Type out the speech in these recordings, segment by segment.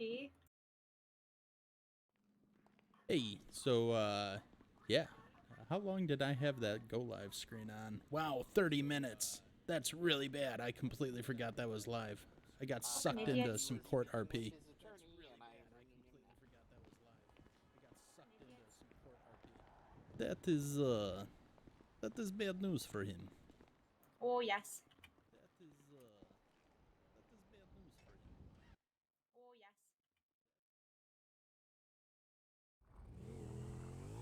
Hey. Hey, so, yeah. How long did I have that go live screen on? Wow, 30 minutes. That's really bad. I completely forgot that was live. I got sucked into some court RP. That is bad news for him. Oh, yes. That is bad news for him. Oh, yes.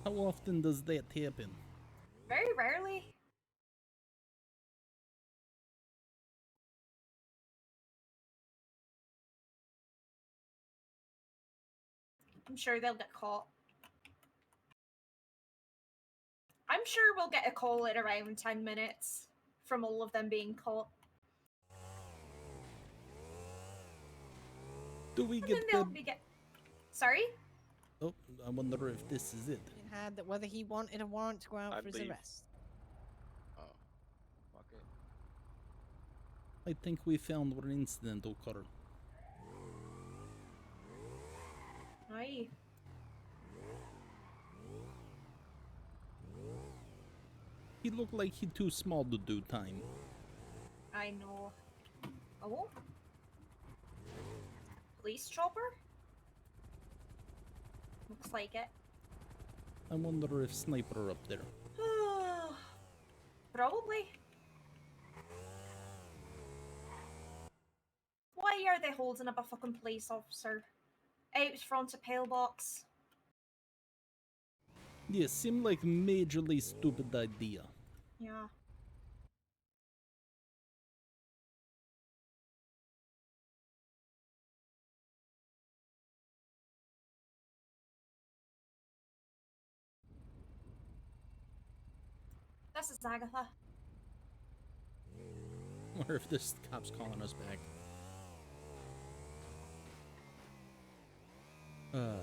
How often does that happen? Very rarely. I'm sure they'll get caught. I'm sure we'll get a call in around 10 minutes from all of them being caught. Do we And get then they'll the... be Sorry? Oh, I wonder if this is it. Had that whether he wanted a warrant to go out for his arrest. Oh, fuck it. I think we found where incident occurred. Aye. He looked like he too small to do time. I know. Oh? Police chopper? Looks like it. I wonder if Sniper up there. Probably. Why are they holding up a fucking police officer out front of pillbox? Yeah, seemed like majorly stupid idea. Yeah. This is Agatha. Wonder if this cop's calling us back. I wonder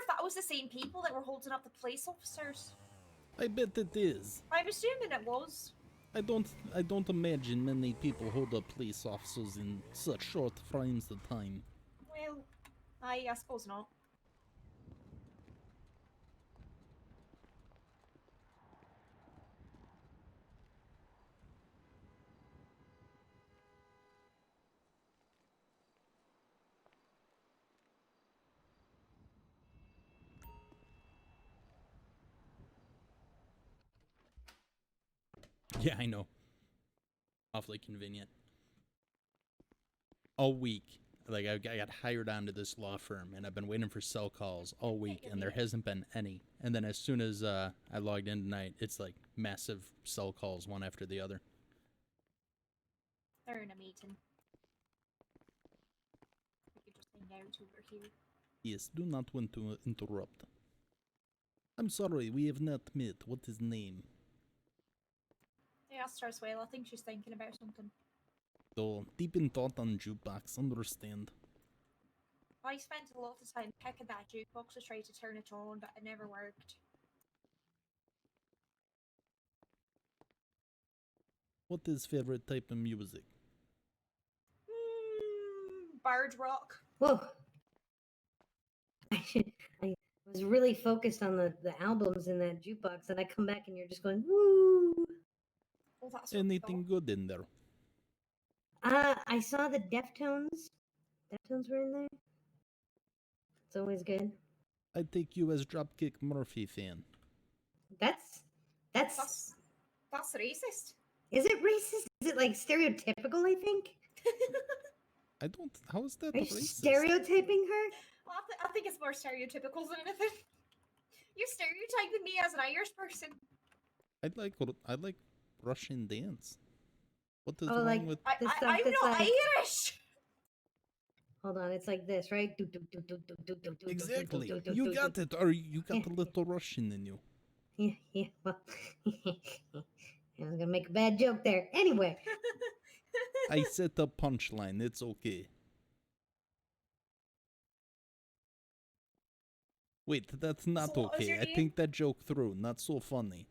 if that was the same people that were holding up the police officers. I bet it is. I'm assuming it was. I don't imagine many people hold up police officers in such short frames of time. Well, I suppose not. Yeah, I know. Awfully convenient. All week, like I got hired onto this law firm, and I've been waiting for cell calls all week, and there hasn't been any. And then as soon as I logged in tonight, it's like massive cell calls one after the other. They're in a meeting. We could just hang out over here. Yes, do not want to interrupt. I'm sorry, we have not met. What is name? I asked her as well. I think she's thinking about something. So, deep in thought on jukebox, understand. I spent a lot of time picking that jukebox to try to turn it on, but it never worked. What is favorite type of music? Barge rock. Whoa. I was really focused on the albums in that jukebox, and I come back and you're just going, woo. Oh, that's Anything good in there? I saw the Deftones. Deftones were in there. It's always good. I take you as Dropkick Murphy fan. That's racist. Is it racist? Is it like stereotypical, I think? I don't... How is that Are you racist? stereotyping her? Well, I think it's more stereotypical than anything. You're stereotyping me as an Irish person. I like Russian dance. What is Oh, wrong like with... the stuff I'm that's not like... Irish! Hold on, it's like this, right? Exactly. You got it, or you got a little Russian in you. Yeah, well... I was gonna make a bad joke there. Anyway. I set a punchline. It's okay. Wait, that's not So what was okay. your I name? think that joke through. Not so funny.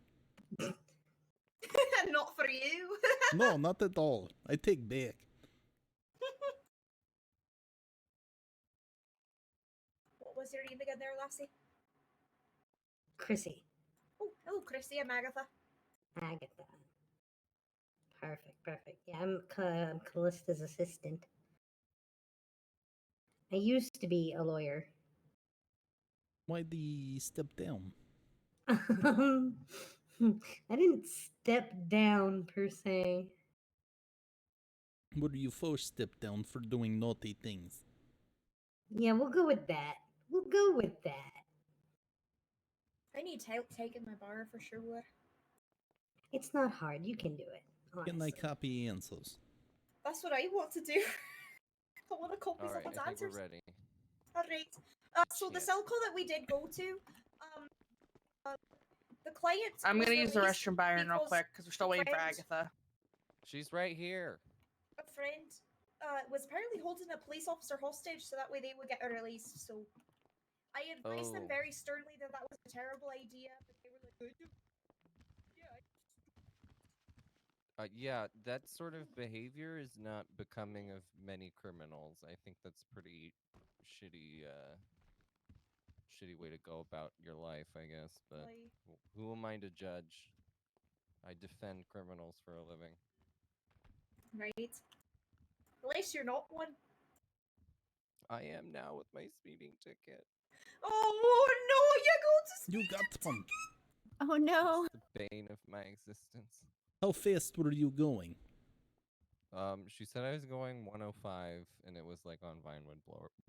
Not for you. No, not at all. I take back. What was your name again there, lassie? Chrissy. Oh, hello, Chrissy. I'm Agatha. Agatha. Perfect. Yeah, I'm Callista's assistant. I used to be a lawyer. Why the step down? I didn't step down per se. Were you first step down for doing naughty things? Yeah, we'll go with that. We'll go with that. I need help taking my bar for sure. It's not hard. You can do it. Can I Honestly. copy answers? That's what I want to do. I want to copy All right, someone's I think answers. we're ready. Alright. So the Shit. cell call that we did go to, the client. I'm was gonna use the released restroom Byron real because quick because we're still a waiting for friend- Agatha. She's right here. A friend was apparently holding a police officer hostage, so that way they would get her released. So I advised them Oh. very sternly that that was a terrible idea, but they were like, Yeah, that sort of behavior is not becoming of many criminals. I think that's pretty shitty, shitty way to go about your life, I guess. But Like- who am I to judge? I defend criminals for a living. right. At least you're not one. I am now with my speeding ticket. Oh no, you go to You got one. Oh no. It's the bane of my existence. How fast were you going? She said I was going 105, and it was like on Vinewood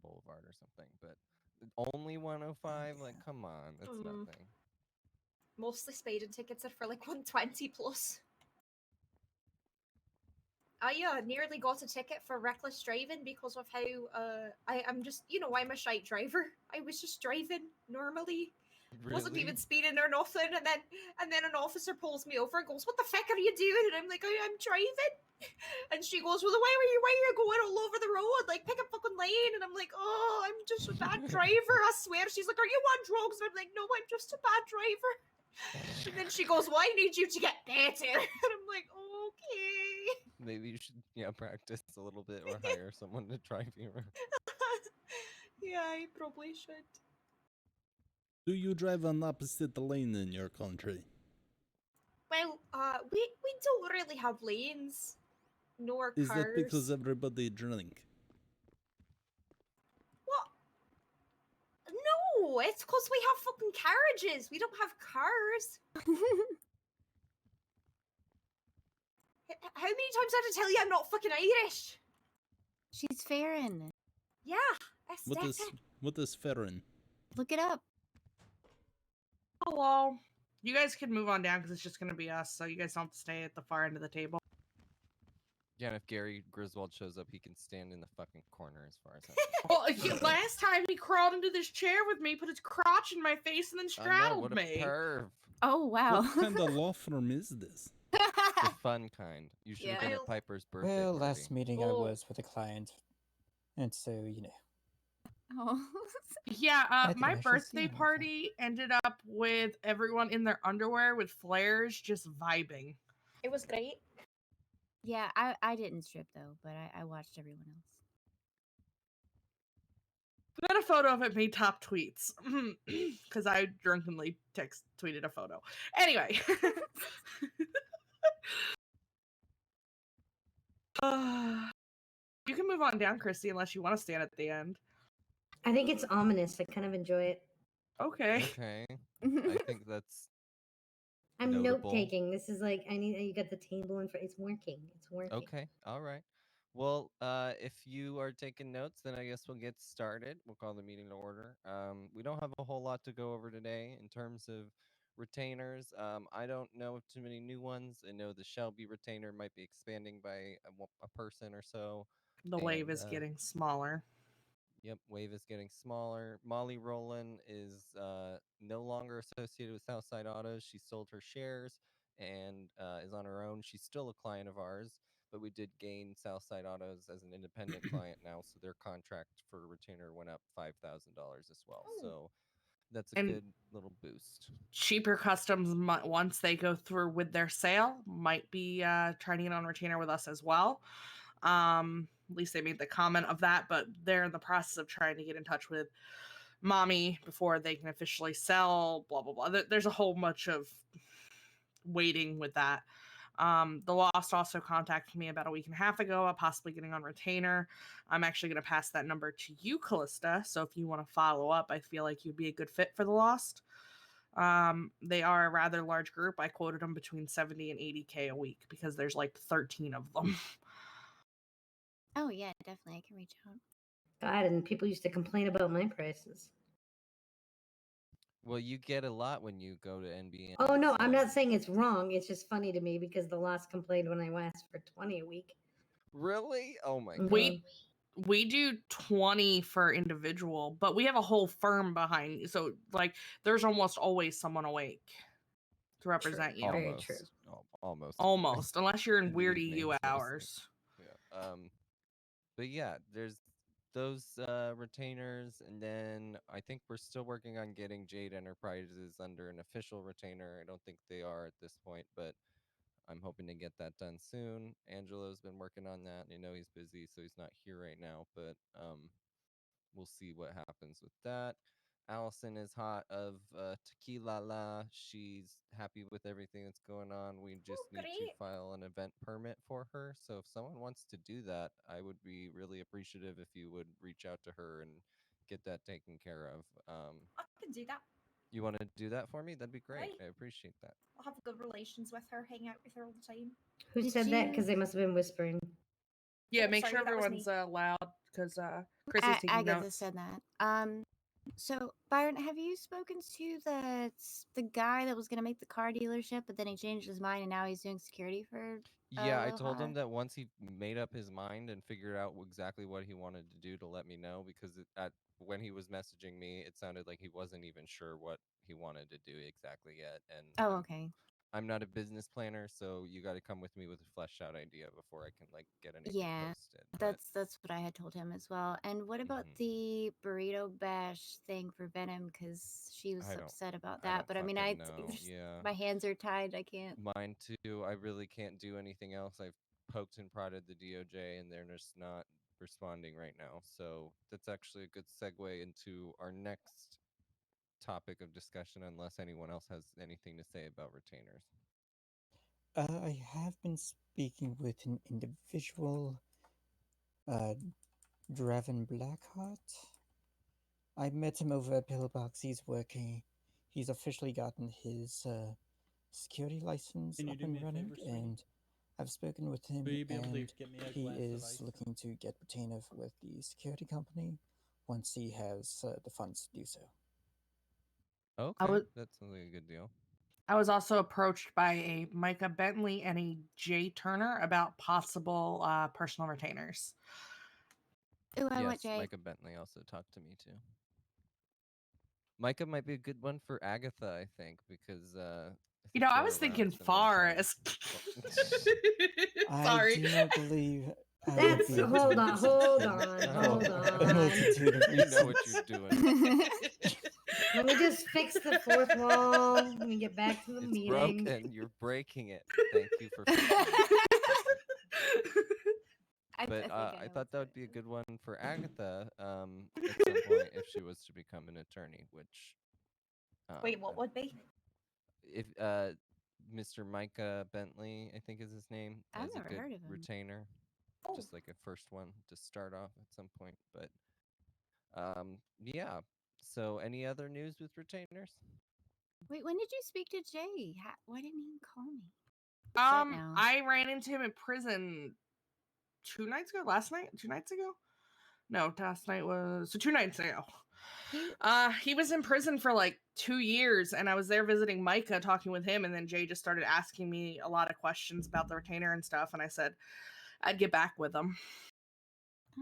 Boulevard or something. But only 105? Like, come on, that's nothing. Mostly speeding tickets are for like 120 plus. I nearly got a ticket for reckless driving because of how I'm just, I'm a shite driver. I was just driving normally. Wasn't even speeding or nothing, and then an officer pulls me over and goes, "What the fuck are you doing?" And I'm like, "I'm driving." And she goes, "Well, why are you going all over the road? Like, pick a fucking lane." And I'm like, "Oh, I'm just a bad driver, I swear." She's like, "Are you on drugs?" And I'm like, "No, I'm just a bad driver." And then she goes, "Well, I need you to get better." And I'm like, "Okay." Maybe you should, practice a little bit or hire someone to drive you around. Yeah, I probably should. Do you drive on opposite lane in your country? Well, we don't really have lanes, nor Is cars. that because everybody drink? What? No, it's because we have fucking carriages. We don't have cars. How many times do I have to tell you I'm not fucking Irish? She's Farron. Yeah, that's What is Farron? Look it up. Oh well. You guys can move on down because it's just gonna be us, so you guys don't have to stay at the far end of the table. Yeah, and if Gary Griswold shows up, he can stand in the fucking corner as far as I'm Well, last time he crawled into this chair with me, put his crotch in my face, and then concerned. I know, straddled what a me. perv. Oh wow. What kind of law firm is this? The fun kind. You should have Yeah. been at Piper's birthday Well, party. last meeting I Oh. was with a client, and so Oh. Yeah, think my I should see birthday him, okay. party ended up with everyone in their underwear with flares just vibing. It was great. Yeah, I didn't strip though, but I watched everyone else. Then a photo of it made top tweets because I drunkenly tweeted a photo. Anyway. You can move on down, Christy, unless you want to stand at the end. I think it's ominous. I kind of enjoy it. Okay. Okay. I think that's I'm note notable. taking. This is like you got the table in front. It's working. It's working. Okay. All right. Well, if you are taking notes, then I guess we'll get started. We'll call the meeting to order. We don't have a whole lot to go over today in terms of retainers. I don't know of too many new ones. I know the Shelby retainer might be expanding by a person or so. The wave is And, getting smaller. Yep, Wave is getting smaller. Molly Rowland is no longer associated with Southside Autos. She sold her shares and is on her own. She's still a client of ours, but we did gain Southside Autos as an independent client now, so their contract for retainer went up $5,000 as well. Oh. So that's a And good little boost. cheaper customs, once they go through with their sale, might be trying to get on retainer with us as well. At least they made the comment of that, but they're in the process of trying to get in touch with mommy before they can officially sell, blah, blah, blah. There's a whole bunch of waiting with that. The Lost also contacted me about a week and a half ago about possibly getting on retainer. I'm actually going to pass that number to you, Callista. So if you want to follow up, I feel like you'd be a good fit for the Lost. They are a rather large group. I quoted them between 70 and 80K a week because there's like 13 of them. Oh yeah, definitely. I can reach out. God, and people used to complain about my prices. Well, you get a lot when you go to NBN. Oh no, I'm so- not saying it's wrong. It's just funny to me because the Lost complained when I asked for 20 a week. Really? Oh my god. Mhm. We do 20 for individual, but we have a whole firm behind you. So like there's almost always someone awake to represent you. Very Almost. true. Almost. Almost, unless you're in In the weird evenings EU mostly. hours. Yeah. But yeah, there's those retainers, and then I think we're still working on getting Jade Enterprises under an official retainer. I don't think they are at this point, but I'm hoping to get that done soon. Angelo's been working on that. I know he's busy, so he's not here right now, but we'll see what happens with that. Allison is hot of Tequila La. She's happy with everything that's going on. We just need to great. file an event permit for her. So if someone wants to do that, I would be really appreciative if you would reach out to her and get that taken care of. I can do that. You want to do that for me? That'd be great. Right. I appreciate that. I'll have good relations with her, hang out with her all the time. Who Did said that? you- Because they must have been whispering. Yeah, Oh, make sorry, sure that was me. everyone's loud because Chrissy's taking Agatha notes. said that. So Byron, have you spoken to the guy that was gonna make the car dealership, but then he changed his mind and now he's doing security for? Yeah, I told Aloha? him that once he made up his mind and figured out exactly what he wanted to do to let me know, because when he was messaging me, it sounded like he wasn't even sure what he wanted to do exactly yet. And Oh, okay. I'm not a business planner, so you got to come with me with a fleshed out idea before I can like get anything Yeah, posted. But that's what I had told him as well. And what about Mhm. the burrito bash thing for Venom? Because she was I don't- upset about I that. don't But I mean, fucking know. Yeah. my hands are tied. I can't. Mine too. I really can't do anything else. I've poked and prodded the DOJ, and they're just not responding right now. So that's actually a good segue into our next topic of discussion, unless anyone else has anything to say about retainers. I have been speaking with an individual, Draven Blackheart. I met him over at Pillbox. He's officially gotten his security license Can you up do and me a running, favor, sweetie? and I've spoken with him, Will you be able to and get me a he glass of is ice? looking to get retainer with the security company once he has the funds to do so. Okay, was- that sounds like a good deal. I was also approached by a Micah Bentley and a Jay Turner about possible personal retainers. Ooh, I Yes, want Jay. Micah Bentley also talked to me too. Micah might be a good one for Agatha, I think, because You know, I they're was around thinking similar time. Forrest. I Sorry. do not believe I would That's be able hold to on, resist hold him. on, Oh, hold A on. multitude of You know what reasons. you're doing. Let me just fix the fourth wall. Let me get back to the It's meeting. broken. You're breaking it. Thank you for fixing it. But think I know thought that what's would be a going good one for Agatha at some point if she was to become an attorney, which Wait, what would be? if Mr. Micah Bentley, I think is his name, I've as a never good heard of him. retainer, Oh, just like a first one to start off at some point. But yeah. So any other news with retainers? Wait, when did you speak to Jay? Why didn't he call me? Upset now. I ran into him in prison 2 nights ago. Last night? 2 nights ago? No, last night was 2 nights ago. He was in prison for like 2 years, and I was there visiting Micah, talking with him, and then Jay just started asking me a lot of questions about the retainer and stuff, and I said I'd get back with him.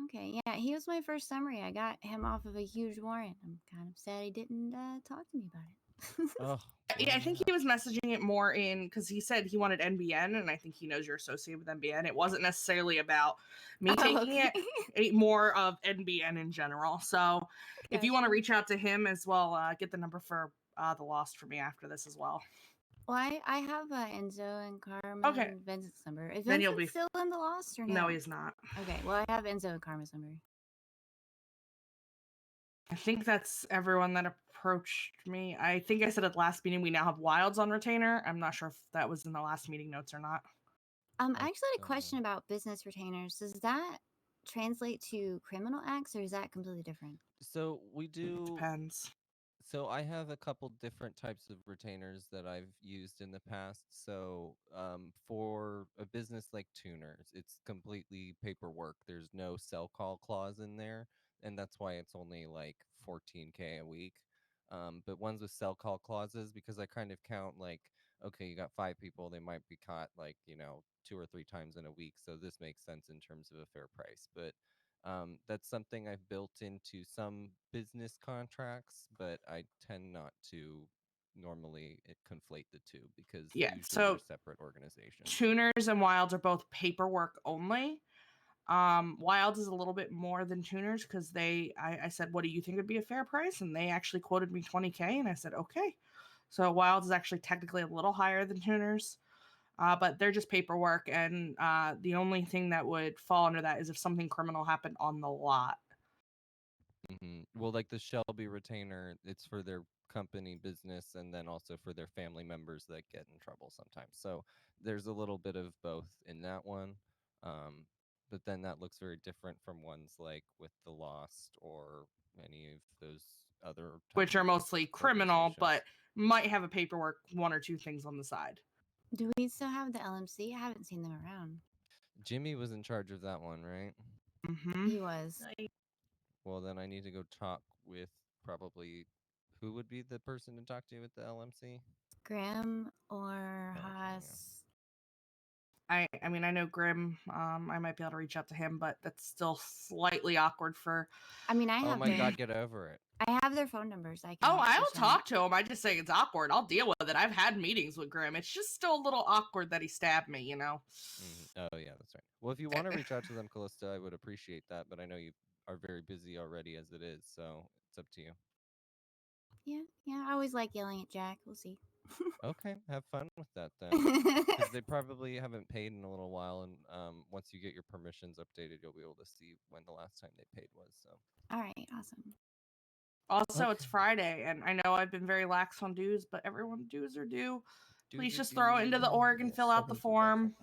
Okay, yeah, he was my first summary. I got him off of a huge warrant. I'm kind of sad he didn't talk to me about it. Oh, Yeah, I think he was messaging it more in because he said he wanted NBN, and I think he knows you're associated with NBN. It wasn't necessarily about me taking it, more of NBN in general. So if you want to Gotcha. reach out to him as well, get the number for the Lost for me after this as well. Well, I have Enzo and Carmen Okay. and Vincent's number. Is Then you'll Vincent be still in the Lost or no? No, he's not. Okay, well, I have Enzo and Carmen's number. I think that's everyone that approached me. I think I said at the last meeting we now have Wilds on retainer. I'm not sure if that was in the last meeting notes or not. I actually had a question about business retainers. Does that translate to criminal acts, or is that completely different? So we do. It depends. So I have a couple different types of retainers that I've used in the past. So for a business like Tuners, it's completely paperwork. There's no sell call clause in there, and that's why it's only like 14K a week. But ones with sell call clauses, because I kind of count like, okay, you got 5 people, they might be caught like 2 or 3 times in a week. So this makes sense in terms of a fair price. But that's something I've built into some business contracts, but I tend not to normally conflate the two because usually they're separate organizations. Tuners and Wilds are both paperwork only. Wilds is a little bit more than Tuners because I said, what do you think would be a fair price? And they actually quoted me 20K, and I said, okay. So Wilds is actually technically a little higher than Tuners. But they're just paperwork, and the only thing that would fall under that is if something criminal happened on the lot. Well, like the Shelby retainer, it's for their company business and then also for their family members that get in trouble sometimes. So there's a little bit of both in that one. But then that looks very different from ones like with the Lost or any of those other Which are mostly criminal, but might have a paperwork 1 or 2 things on the side. Do we still have the LMC? I haven't seen them around. Jimmy was in charge of that one, right? He was. Well, then I need to go talk with probably who would be the person to talk to with the LMC? Grim or Haas. I mean, I know Grim. I might be able to reach out to him, but that's still slightly awkward for. I mean, I have. Oh my God, get over it. I have their phone numbers. I'll talk to him. I just say it's awkward. I'll deal with it. I've had meetings with Grim. It's just still a little awkward that he stabbed me. Oh yeah, that's right. Well, if you want to reach out to them, Callista, I would appreciate that. But I know you are very busy already as it is, so it's up to you. Yeah. I always like yelling at Jack. We'll see. Okay, have fun with that then. Because they probably haven't paid in a little while, and once you get your permissions updated, you'll be able to see when the last time they paid was. So. All right, awesome. Also, It's Friday, and I know I've been very lax on dues, but everyone dues are due. Please just throw it into the org and fill out the form.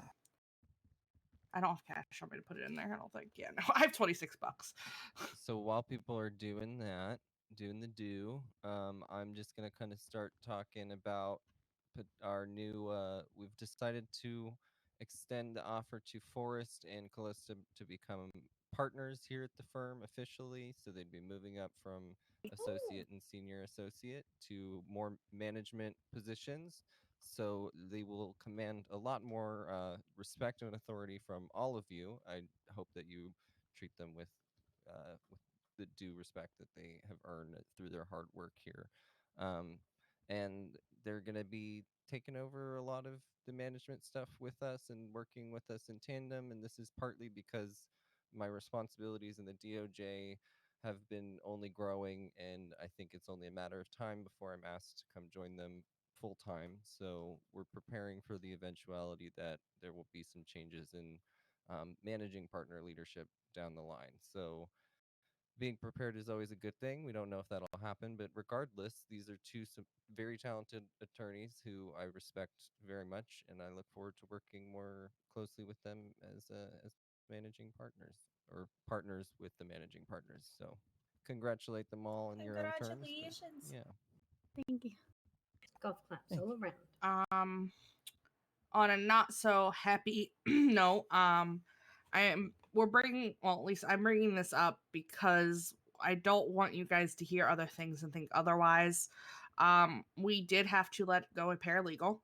I don't have cash on me to put it in there. I don't think. Yeah, no, I have $26. So while people are doing that, doing the due, I'm just gonna kind of start talking about our new. We've decided to extend the offer to Forrest and Callista to become partners here at the firm officially. So they'd be moving up from associate and senior associate to more management positions. So they will command a lot more respect and authority from all of you. I hope that you treat them with the due respect that they have earned through their hard work here. And they're going to be taking over a lot of the management stuff with us and working with us in tandem. And this is partly because my responsibilities in the DOJ have been only growing, and I think it's only a matter of time before I'm asked to come join them full time. So we're preparing for the eventuality that there will be some changes in managing partner leadership down the line. So being prepared is always a good thing. We don't know if that'll happen, but regardless, these are two very talented attorneys who I respect very much, and I look forward to working more closely with them as managing partners or partners with the managing partners. So congratulate them all in your own terms. Congratulations. Yeah. Thank you. Golf claps all around. On a not so happy note, we're bringing, well, at least I'm bringing this up because I don't want you guys to hear other things and think otherwise. We did have to let go a paralegal.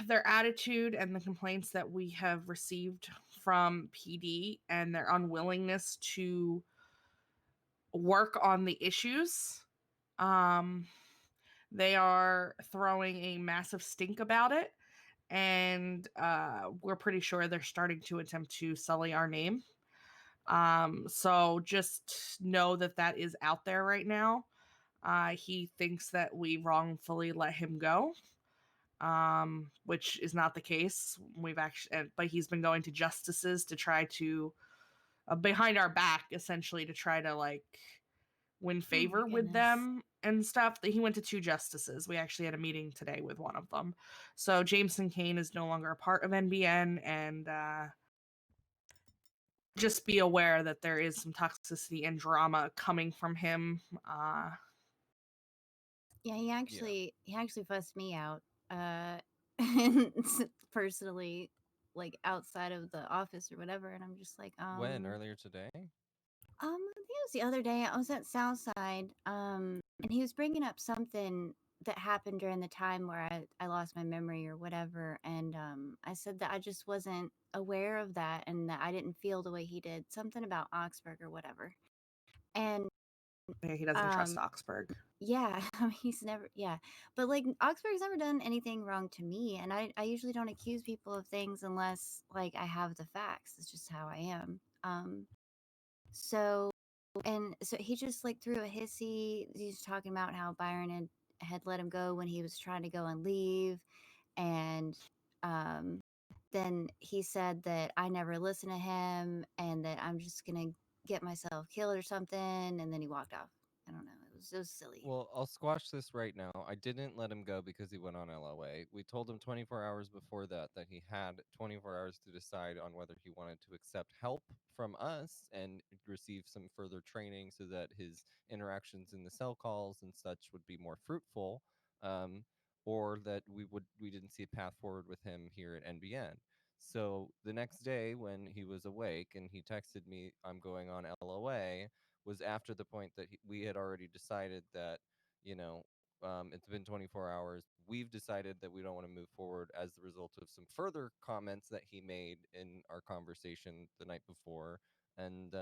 Their attitude and the complaints that we have received from PD and their unwillingness to work on the issues They are throwing a massive stink about it, and we're pretty sure they're starting to attempt to sully our name. So just know that that is out there right now. He thinks that we wrongfully let him go, which is not the case. We've actually, but he's been going to justices to try to, behind our back, essentially, to try to like win favor with them and stuff. That he went to 2 justices. We actually had a meeting today with one of them. So Jameson Kane is no longer a part of NBN, and just be aware that there is some toxicity and drama coming from him. Yeah, he actually fussed me out. Personally, like outside of the office or whatever, and I'm just like, When? Earlier today? I think it was the other day. I was at Southside, and he was bringing up something that happened during the time where I lost my memory or whatever, and I said that I just wasn't aware of that and that I didn't feel the way he did. Something about Oxburg or whatever, and he doesn't trust Oxburg. yeah, he's never, yeah, but like Oxford's never done anything wrong to me, and I usually don't accuse people of things unless like I have the facts. It's just how I am. So, and so he just like threw a hissy. He's talking about how Byron had let him go when he was trying to go and leave, and um, then he said that I never listened to him and that I'm just gonna get myself killed or something, and then he walked off. I don't know. It was silly. Well, I'll squash this right now. I didn't let him go because he went on LOA. We told him 24 hours before that he had 24 hours to decide on whether he wanted to accept help from us and receive some further training so that his interactions in the cell calls and such would be more fruitful, or that we didn't see a path forward with him here at NBN. So the next day when he was awake and he texted me, "I'm going on LOA," was after the point that we had already decided that, you know, it's been 24 hours. We've decided that we don't want to move forward as the result of some further comments that he made in our conversation the night before. And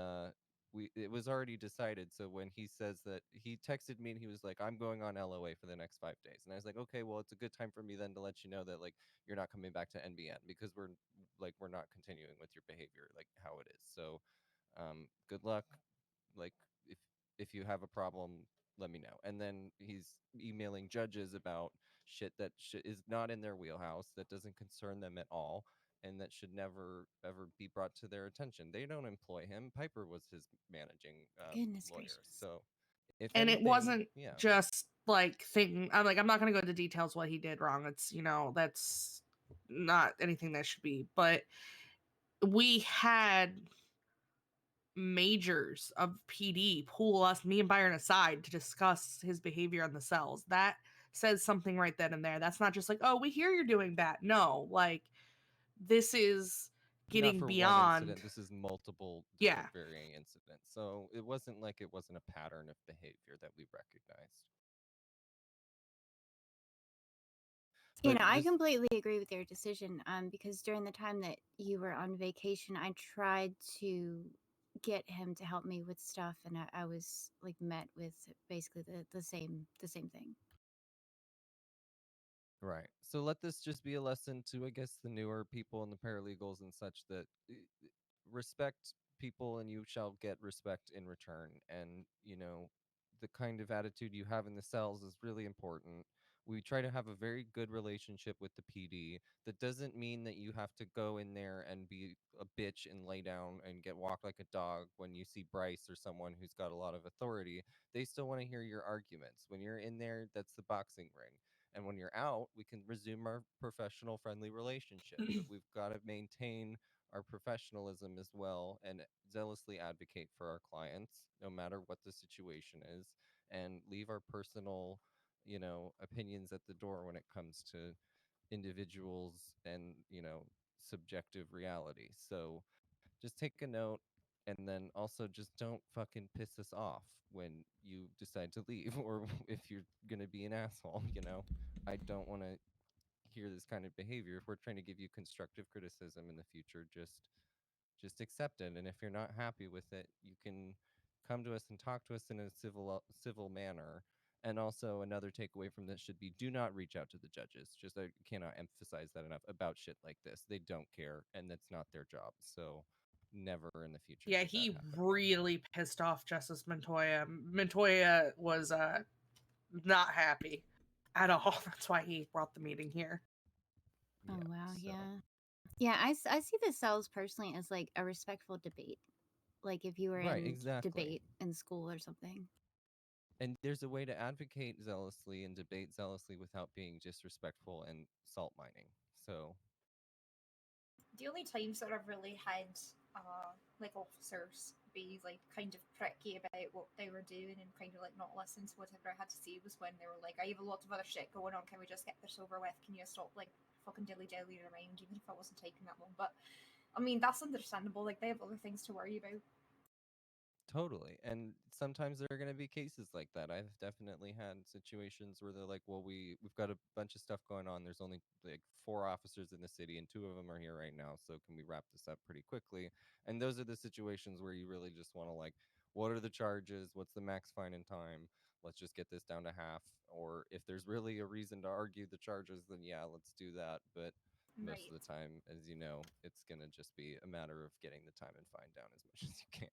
it was already decided. So when he says that, he texted me and he was like, "I'm going on LOA for the next 5 days." And I was like, "Okay, well, it's a good time for me then to let you know that like you're not coming back to NBN because we're not continuing with your behavior like how it is. So good luck, like if you have a problem, let me know." And then he's emailing judges about shit that is not in their wheelhouse, that doesn't concern them at all, and that should never ever be brought to their attention. They don't employ him. Piper was his managing Goodness lawyer. gracious. So if And anything, it wasn't yeah, just like thinking. I'm not going to go into details what he did wrong. It's that's not anything that should be. But we had majors of PD pull me and Byron aside to discuss his behavior in the cells. That says something right then and there. That's not just like, "Oh, we hear you're doing that." No, like this is getting not for one beyond. incident. This is multiple Yeah. different varying incidents. So it wasn't like it wasn't a pattern of behavior that we recognized. But I just completely agree with your decision. Because during the time that you were on vacation, I tried to get him to help me with stuff, and I was like met with basically the same thing. right. So let this just be a lesson to, I guess, the newer people and the paralegals and such, that respect people and you shall get respect in return. And, the kind of attitude you have in the cells is really important. We try to have a very good relationship with the PD. That doesn't mean that you have to go in there and be a bitch and lay down and get walked like a dog when you see Bryce or someone who's got a lot of authority. They still want to hear your arguments. When you're in there, that's the boxing ring. And when you're out, we can resume our professional, friendly relationship. But we've got to maintain our professionalism as well and zealously advocate for our clients, no matter what the situation is, and leave our personal, opinions at the door when it comes to individuals and, subjective reality. So just take a note, and then also just don't fucking piss us off when you decide to leave or if you're going to be an asshole. I don't want to hear this kind of behavior. If we're trying to give you constructive criticism in the future, just accept it. And if you're not happy with it, you can come to us and talk to us in a civil manner, And also another takeaway from this should be do not reach out to the judges. Just I cannot emphasize that enough about shit like this. They don't care, and that's not their job. So never in the future. Yeah, should that he happen. really pissed off Justice Montoya. Montoya was not happy at all. That's why he brought the meeting here. Oh wow, so- yeah. I see the cells personally as like a respectful debate, like if you were Right, in exactly. debate in school or something. And there's a way to advocate zealously and debate zealously without being disrespectful and salt mining. So The only times that I've really had like officers be like kind of pricky about what they were doing and kind of like not listen to whatever I had to say was when they were like, I have a lot of other shit going on, can we just get this over with? Can you stop like fucking dilly-dallying around, even if I wasn't taking that long? But I mean, that's understandable, like they have other things to worry about. totally. And sometimes there are going to be cases like that. I've definitely had situations where they're like, well, we've got a bunch of stuff going on. There's only like 4 officers in the city and 2 of them are here right now. So can we wrap this up pretty quickly? And those are the situations where you really just want to like, what are the charges? What's the max fine in time? Let's just get this down to half. Or if there's really a reason to argue the charges, then yeah, let's do that. But most of the time, as you know, it's going to just be a matter of getting the time and fine down as much as you can.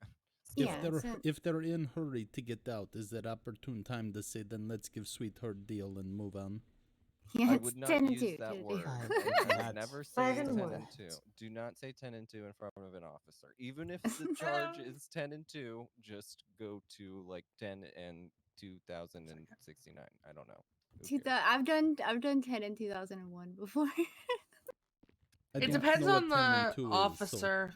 If they're in hurry to get out, is that opportune time to say, then let's give sweetheart deal and move on? Yeah, I it's would not 10 and use 2. that 10 and 2. word. Never say 5 10 and and 1. 2. Do not say 10 and 2 in front of an officer. Even if the charge is 10 and 2, just go to like 10 and 2069. I don't know. I've done 10 in 2001 before. It depends on the officer.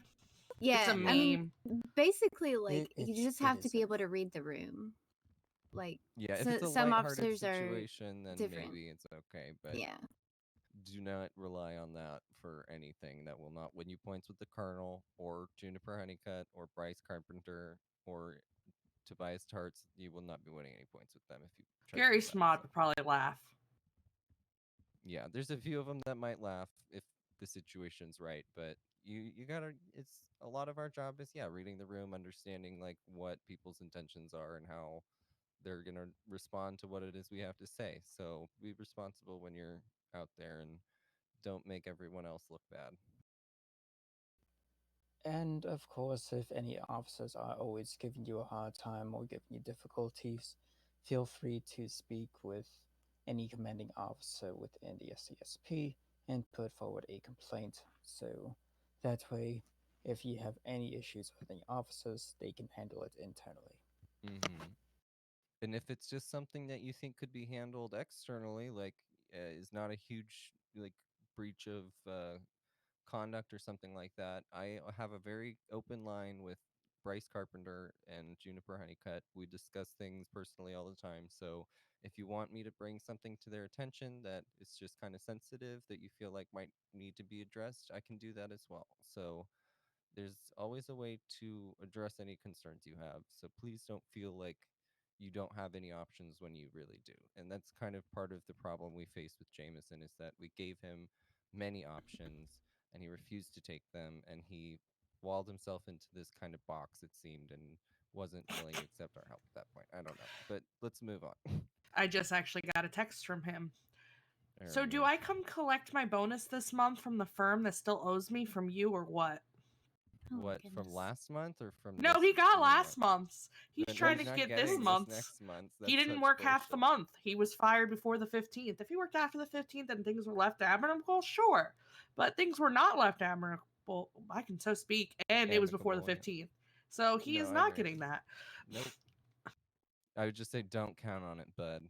Yeah, It's a I mean, meme. basically, like you it's- just it have to is be a able to read the room. Like, Yeah, if so, it's a some lighthearted officers situation, are then different. maybe it's okay. But Yeah. do not rely on that for anything. That will not win you points with the Colonel or Juniper Honeycutt or Bryce Carpenter or Tobias Tarts. You will not be winning any points with them if you try Gary to do that. Smod would probably laugh. Yeah, there's a few of them that might laugh if the situation's right, but you gotta. It's a lot of our job is reading the room, understanding like what people's intentions are and how they're gonna respond to what it is we have to say. So be responsible when you're out there and don't make everyone else look bad. And of course, if any officers are always giving you a hard time or giving you difficulties, feel free to speak with any commanding officer within the SCSP and put forward a complaint. So that way, if you have any issues with any officers, they can handle it internally. Mm-hmm. And if it's just something that you think could be handled externally, like is not a huge like breach of conduct or something like that, I have a very open line with Bryce Carpenter and Juniper Honeycutt. We discuss things personally all the time. So if you want me to bring something to their attention that is just kind of sensitive that you feel like might need to be addressed, I can do that as well. So there's always a way to address any concerns you have. So please don't feel like you don't have any options when you really do. And that's kind of part of the problem we face with Jameson is that we gave him many options and he refused to take them and he walled himself into this kind of box, it seemed, and wasn't willing to accept our help at that point. I don't know. But let's move on. I just actually got a text from him. There So we do go. I come collect my bonus this month from the firm that still owes me from you or what? What, from last month or from No, this he got new last month? month's. He's Then trying to he's not get this getting month's. next month. He That's didn't such work half the bullshit. month. He was fired before the 15th. If he worked after the 15th and things were left admirable, sure. But things were not left admirable, I can so speak, and it was before the Amicable, yeah. 15th. So he No, is I not agree. getting that. Nope. I would just say don't count on it, bud.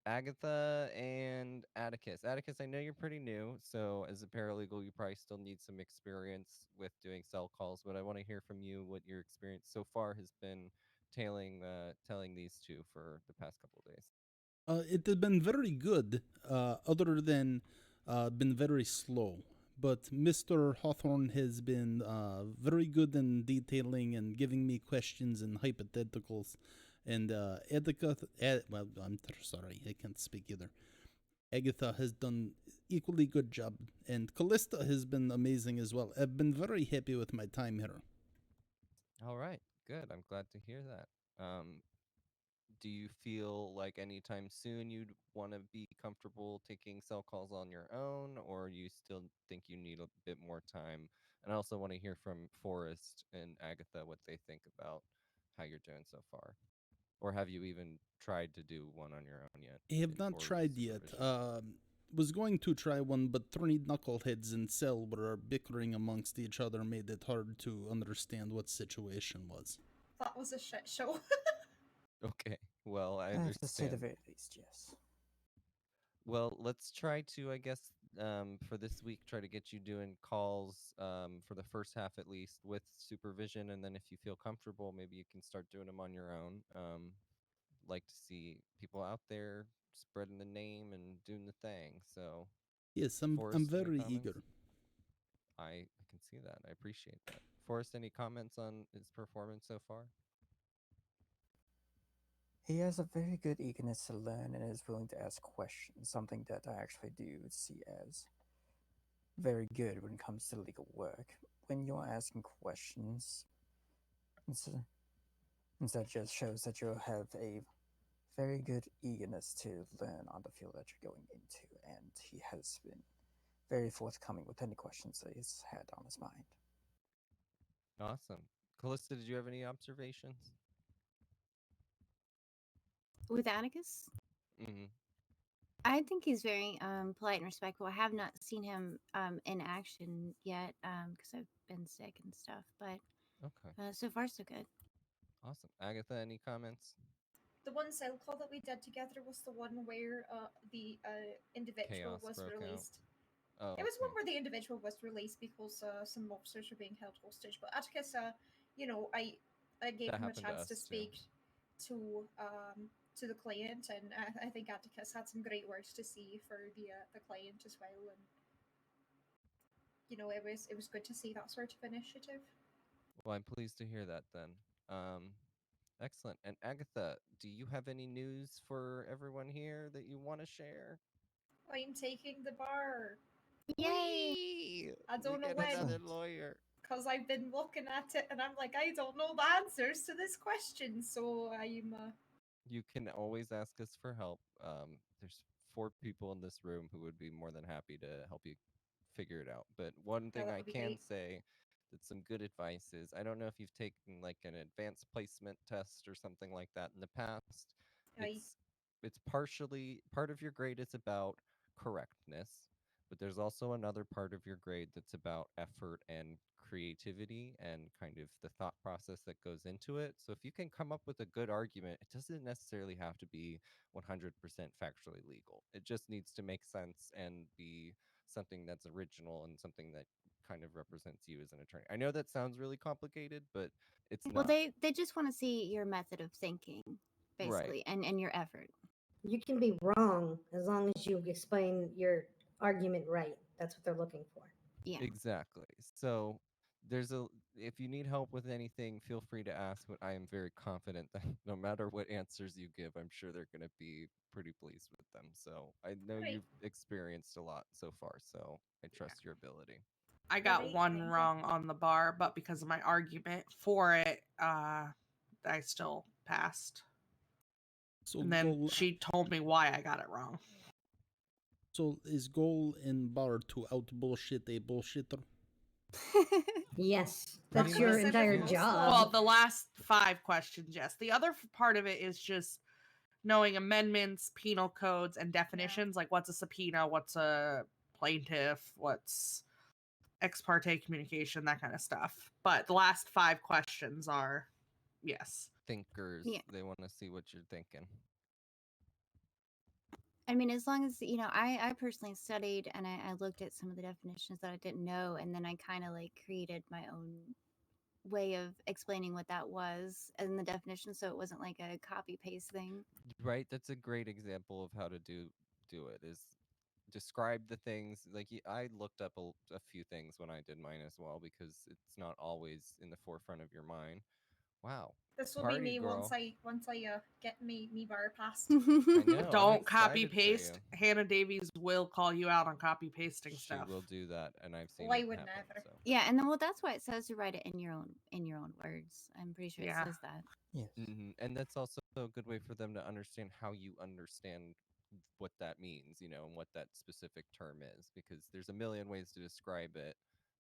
Agatha and Atticus. Atticus, I know you're pretty new, so as a paralegal, you probably still need some experience with doing cell calls, but I want to hear from you what your experience so far has been telling these two for the past couple of days. It has been very good, other than been very slow. But Mr. Hawthorne has been very good in detailing and giving me questions and hypotheticals. And Atticus, well, I'm sorry, I can't speak either. Agatha has done equally good job, and Callista has been amazing as well. I've been very happy with my time here. All right, good. I'm glad to hear that. do you feel like anytime soon you'd want to be comfortable taking cell calls on your own, or you still think you need a bit more time? And I also want to hear from Forrest and Agatha what they think about how you're doing so far. Or have you even tried to do one on your own yet? I have not or tried yet. supervision? Was going to try one, but three knuckleheads in cell were bickering amongst each other made it hard to understand what situation was. That was a shit show. Okay, well, I To say the understand. very least, yes. Well, let's try to, I guess, for this week, try to get you doing calls for the first half at least with supervision, and then if you feel comfortable, maybe you can start doing them on your own. Like to see people out there spreading the name and doing the thing. So, Yes, I'm Forrest, any very comments? eager. I can see that. I appreciate that. Forrest, any comments on his performance so far? He has a very good eagerness to learn and is willing to ask questions, something that I actually do see as very good when it comes to legal work. When you're asking questions, instead just shows that you have a very good eagerness to learn on the field that you're going into, and he has been very forthcoming with any questions that he's had on his mind. Awesome. Callista, did you have any observations? With Atticus, Mm-hmm. I think he's very polite and respectful. I have not seen him in action yet because I've been sick and stuff, but Okay. so far so good. Awesome. Agatha, any comments? The one cell call that we did together was the one where the individual Chaos was broke out. released. Oh, It was okay. one where the individual was released because some officers were being held hostage. But Atticus, I gave That him a happened to chance us, to too. speak to the client, and I think Atticus had some great words to say for the client as well. And it was good to see that sort of initiative. Well, I'm pleased to hear that then. Excellent. And Agatha, do you have any news for everyone here that you want to share? I'm taking the bar. Yay! Whee! I don't know get when. another lawyer. Because I've been looking at it and I'm like, I don't know the answers to this question, so I'm. You can always ask us for help. There's 4 people in this room who would be more than happy to help you figure it out. But one Yeah, thing that I would be can great. say that's some good advice is I don't know if you've taken like an advanced placement test or something like that in the past. Aye. It's partially part of your grade is about correctness, but there's also another part of your grade that's about effort and creativity and kind of the thought process that goes into it. So if you can come up with a good argument, it doesn't necessarily have to be 100% factually legal. It just needs to make sense and be something that's original and something that kind of represents you as an attorney. I know that sounds really complicated, but it's Well, not. they just want to see your method of thinking, Right. basically, and your effort. You can be wrong as long as you explain your argument right. That's what they're looking for. Yeah. Exactly. So if you need help with anything, feel free to ask, but I am very confident that no matter what answers you give, I'm sure they're going to be pretty pleased with them. So I know Great. you've experienced a lot so far, so I trust your ability. I got Great, one thank you. wrong on the bar, but because of my argument for it, I still passed. So And then goal. she told me why I got it wrong. So is goal in bar to out bullshit a bullshitter? Yes, Pretty that's your much, entire yeah. job. Well, the last 5 questions, yes. The other part of it is just knowing amendments, penal codes, and definitions. Like what's a subpoena, what's a plaintiff, what's ex parte communication, that kind of stuff. But the last 5 questions are yes. Thinkers, Yeah. they want to see what you're thinking. I mean, as long as, I personally studied and I looked at some of the definitions that I didn't know, and then I kind of like created my own way of explaining what that was in the definition, so it wasn't like a copy paste thing. Right? That's a great example of how to do it is describe the things like I looked up a few things when I did mine as well because it's not always in the forefront of your mind. Wow. This will Party be me girl. once I get me bar passed. I know. I'm Don't copy excited for paste. you. Hannah Davies will call you out on copy pasting She stuff. will do that, and I've seen Why it would happen. never? So. Yeah, and then that's why it says to write it in your own words. I'm pretty sure Yeah. it says that. Yes. And that's also a good way for them to understand how you understand what that means, you know, and what that specific term is, because there's a million ways to describe it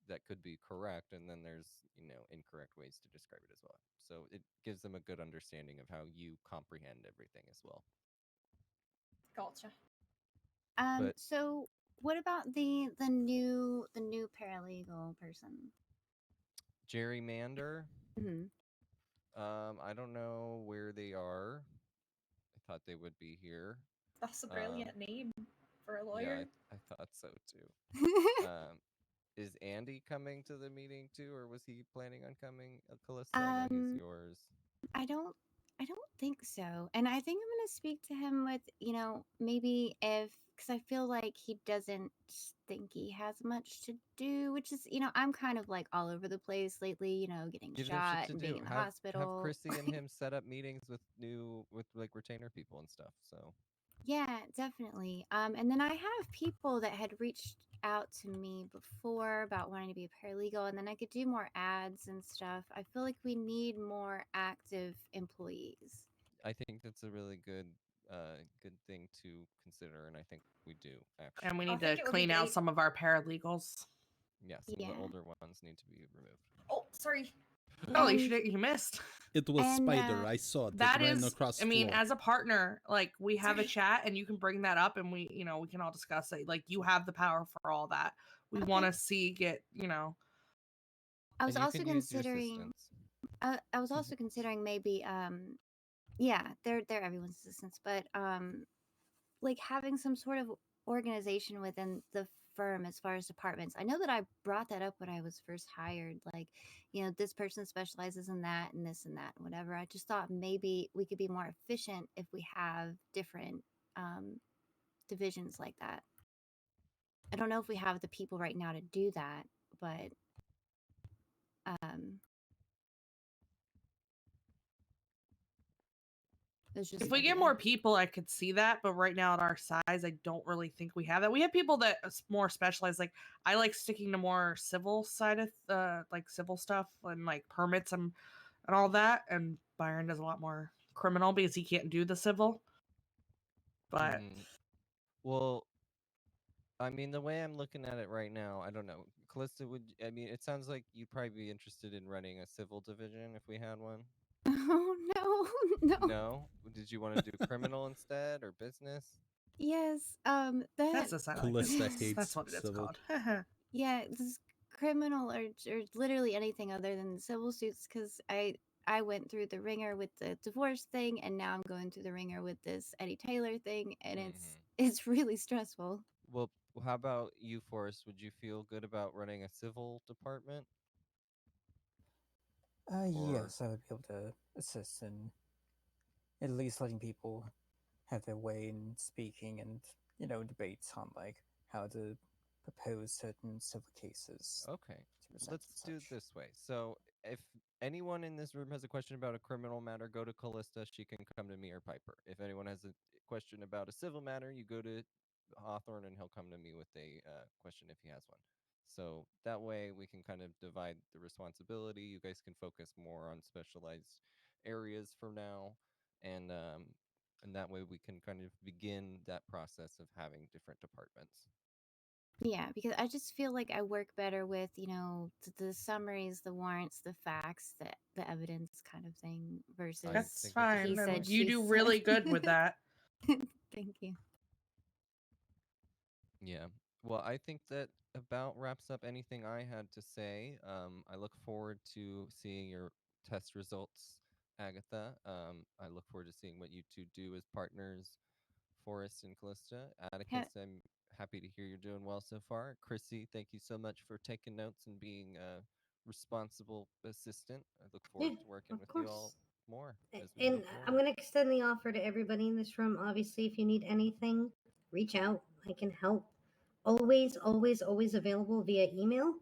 that could be correct, and then there's, you know, incorrect ways to describe it as well. So it gives them a good understanding of how you comprehend everything as well. Gotcha. But So what about the new paralegal person? gerrymander, Hmm. I don't know where they are. I thought they would be here. That's a brilliant name for a lawyer. Yeah, I thought so too. Is Andy coming to the meeting too, or was he planning on coming? Callista, I know he's yours. I don't think so. And I think I'm going to speak to him with, maybe because I feel like he doesn't think he has much to do, which is, I'm kind of like all over the place lately, getting Give him shit shot to and being do. in the Have hospital. Chrissy and him set up meetings with like retainer people and stuff. So Yeah, definitely. And then I have people that had reached out to me before about wanting to be a paralegal, and then I could do more ads and stuff. I feel like we need more active employees. I think that's a really good thing to consider, and I think we do actually. And we I need to think it would be clean out great. some of our paralegals. Yeah, some of Yeah. the older ones need to be removed. Oh, sorry. Oh, And- you missed. It was And, Spider. I saw it. That It ran is, across I mean, floor. as a partner, like we have a Sorry. chat and you can bring that up and we can all discuss it. Like you have the power for all that. We Okay. want to see get, I was And you also can use your considering. assistants. I was also considering maybe. Yeah, they're everyone's assistants, but like having some sort of organization within the firm as far as departments. I know that I brought that up when I was first hired. Like, this person specializes in that and this and that and whatever. I just thought maybe we could be more efficient if we have different divisions like that. I don't know if we have the people right now to do that, but it's just if an we get idea. more people, I could see that. But right now at our size, I don't really think we have that. We have people that more specialized. Like I like sticking to more civil side of like civil stuff and like permits and all that. And Byron does a lot more criminal because he can't do the civil. But Well, I mean, the way I'm looking at it right now, I don't know. Callista, I mean, it sounds like you'd probably be interested in running a civil division if we had one. Oh no. No? Did you want to do criminal instead or business? Yes, that's the side I like Callista business. hates That's what it's civil. called. Yeah, this criminal or literally anything other than civil suits, because I went through the ringer with the divorce thing, and now I'm going through the ringer with this Eddie Taylor thing, and it's really stressful. Well, how about you, Forrest? Would you feel good about running a civil department? Yes, I would be able to assist in at least letting people have their way in speaking and, debates on, like, how to propose certain civil cases. Okay, let's do it this way. So, if anyone in this room has a question about a criminal matter, go to Callista. She can come to me or Piper. If anyone has a question about a civil matter, you go to Hawthorne and he'll come to me with a question if he has one. So that way we can kind of divide the responsibility. You guys can focus more on specialized areas for now, and that way we can kind of begin that process of having different departments. Yeah, because I just feel like I work better with, the summaries, the warrants, the facts, the evidence kind of thing versus That's fine. he said, You she do said. really good with that. Thank you. Yeah. Well, I think that about wraps up anything I had to say. I look forward to seeing your test results, Agatha. I look forward to seeing what you two do as partners, Forrest and Callista. Atticus, I'm happy to hear you're doing well so far. Chrissy, thank you so much for taking notes and being a responsible assistant. I look forward to working with you all more as we And move forward. I'm going to extend the offer to everybody in this room. Obviously, if you need anything, reach out. I can help. Always, always, always available via email.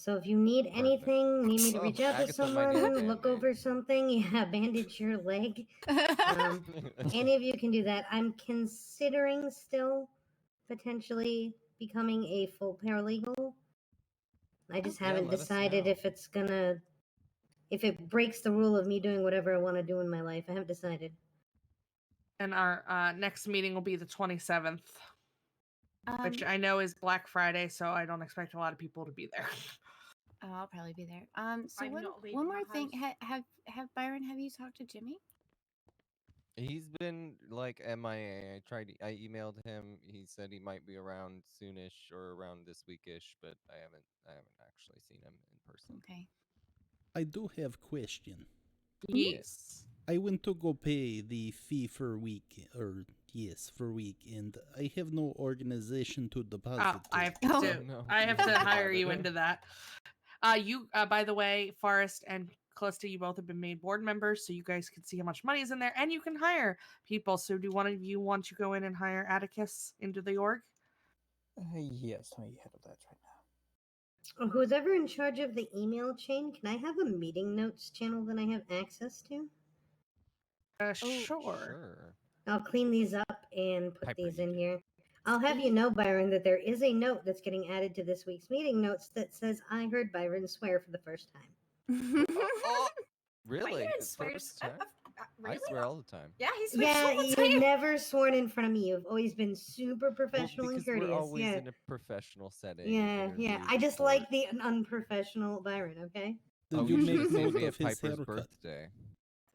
So if you need Perfect. anything, need me to Oh, reach out to Agatha might need a someone, look Band-Aid. over something, yeah, bandage your leg. Any of you can do that. I'm considering still potentially becoming a full paralegal. I just Yeah, haven't let us decided know. if it breaks the rule of me doing whatever I want to do in my life. I haven't decided. And our next meeting will be the 27th, which Um, I know is Black Friday, so I don't expect a lot of people to be there. oh, I'll probably be there. So I'm one not leaving one more the thing. house. Have Byron? Have you talked to Jimmy? He's been like MIA. I emailed him. He said he might be around soonish or around this weekish, but I haven't actually seen him in person. Okay. I do have question. Yes. I went to go pay the fee for week, for week, and I have no organization to deposit I to. have Oh. to. no, I you have have to to hire divide you it. into that. You. By the way, Forrest and Callista, you both have been made board members, so you guys can see how much money is in there, and you can hire people. So, do one of you want to go in and hire Atticus into the org? Yes, let me handle that right now. Who's ever in charge of the email chain, can I have a meeting notes channel that I have access to? Sure. Sure. I'll clean these up and put Piper, these you in do. here. I'll have you know, Byron, that there is a note that's getting added to this week's meeting notes that says, I heard Byron swear for the first time. Oh, really? Byron The swears. first time? Really? I swear all the time. Yeah, he swears Yeah, all the you've time. never sworn in front of me. You've always been super Well, professional and because we're courteous. always Yeah. in a professional setting. Yeah, yeah. interviews, I just report. like the unprofessional Byron, okay? Did Oh, you you should make have seen note me of at his Piper's haircut? birthday.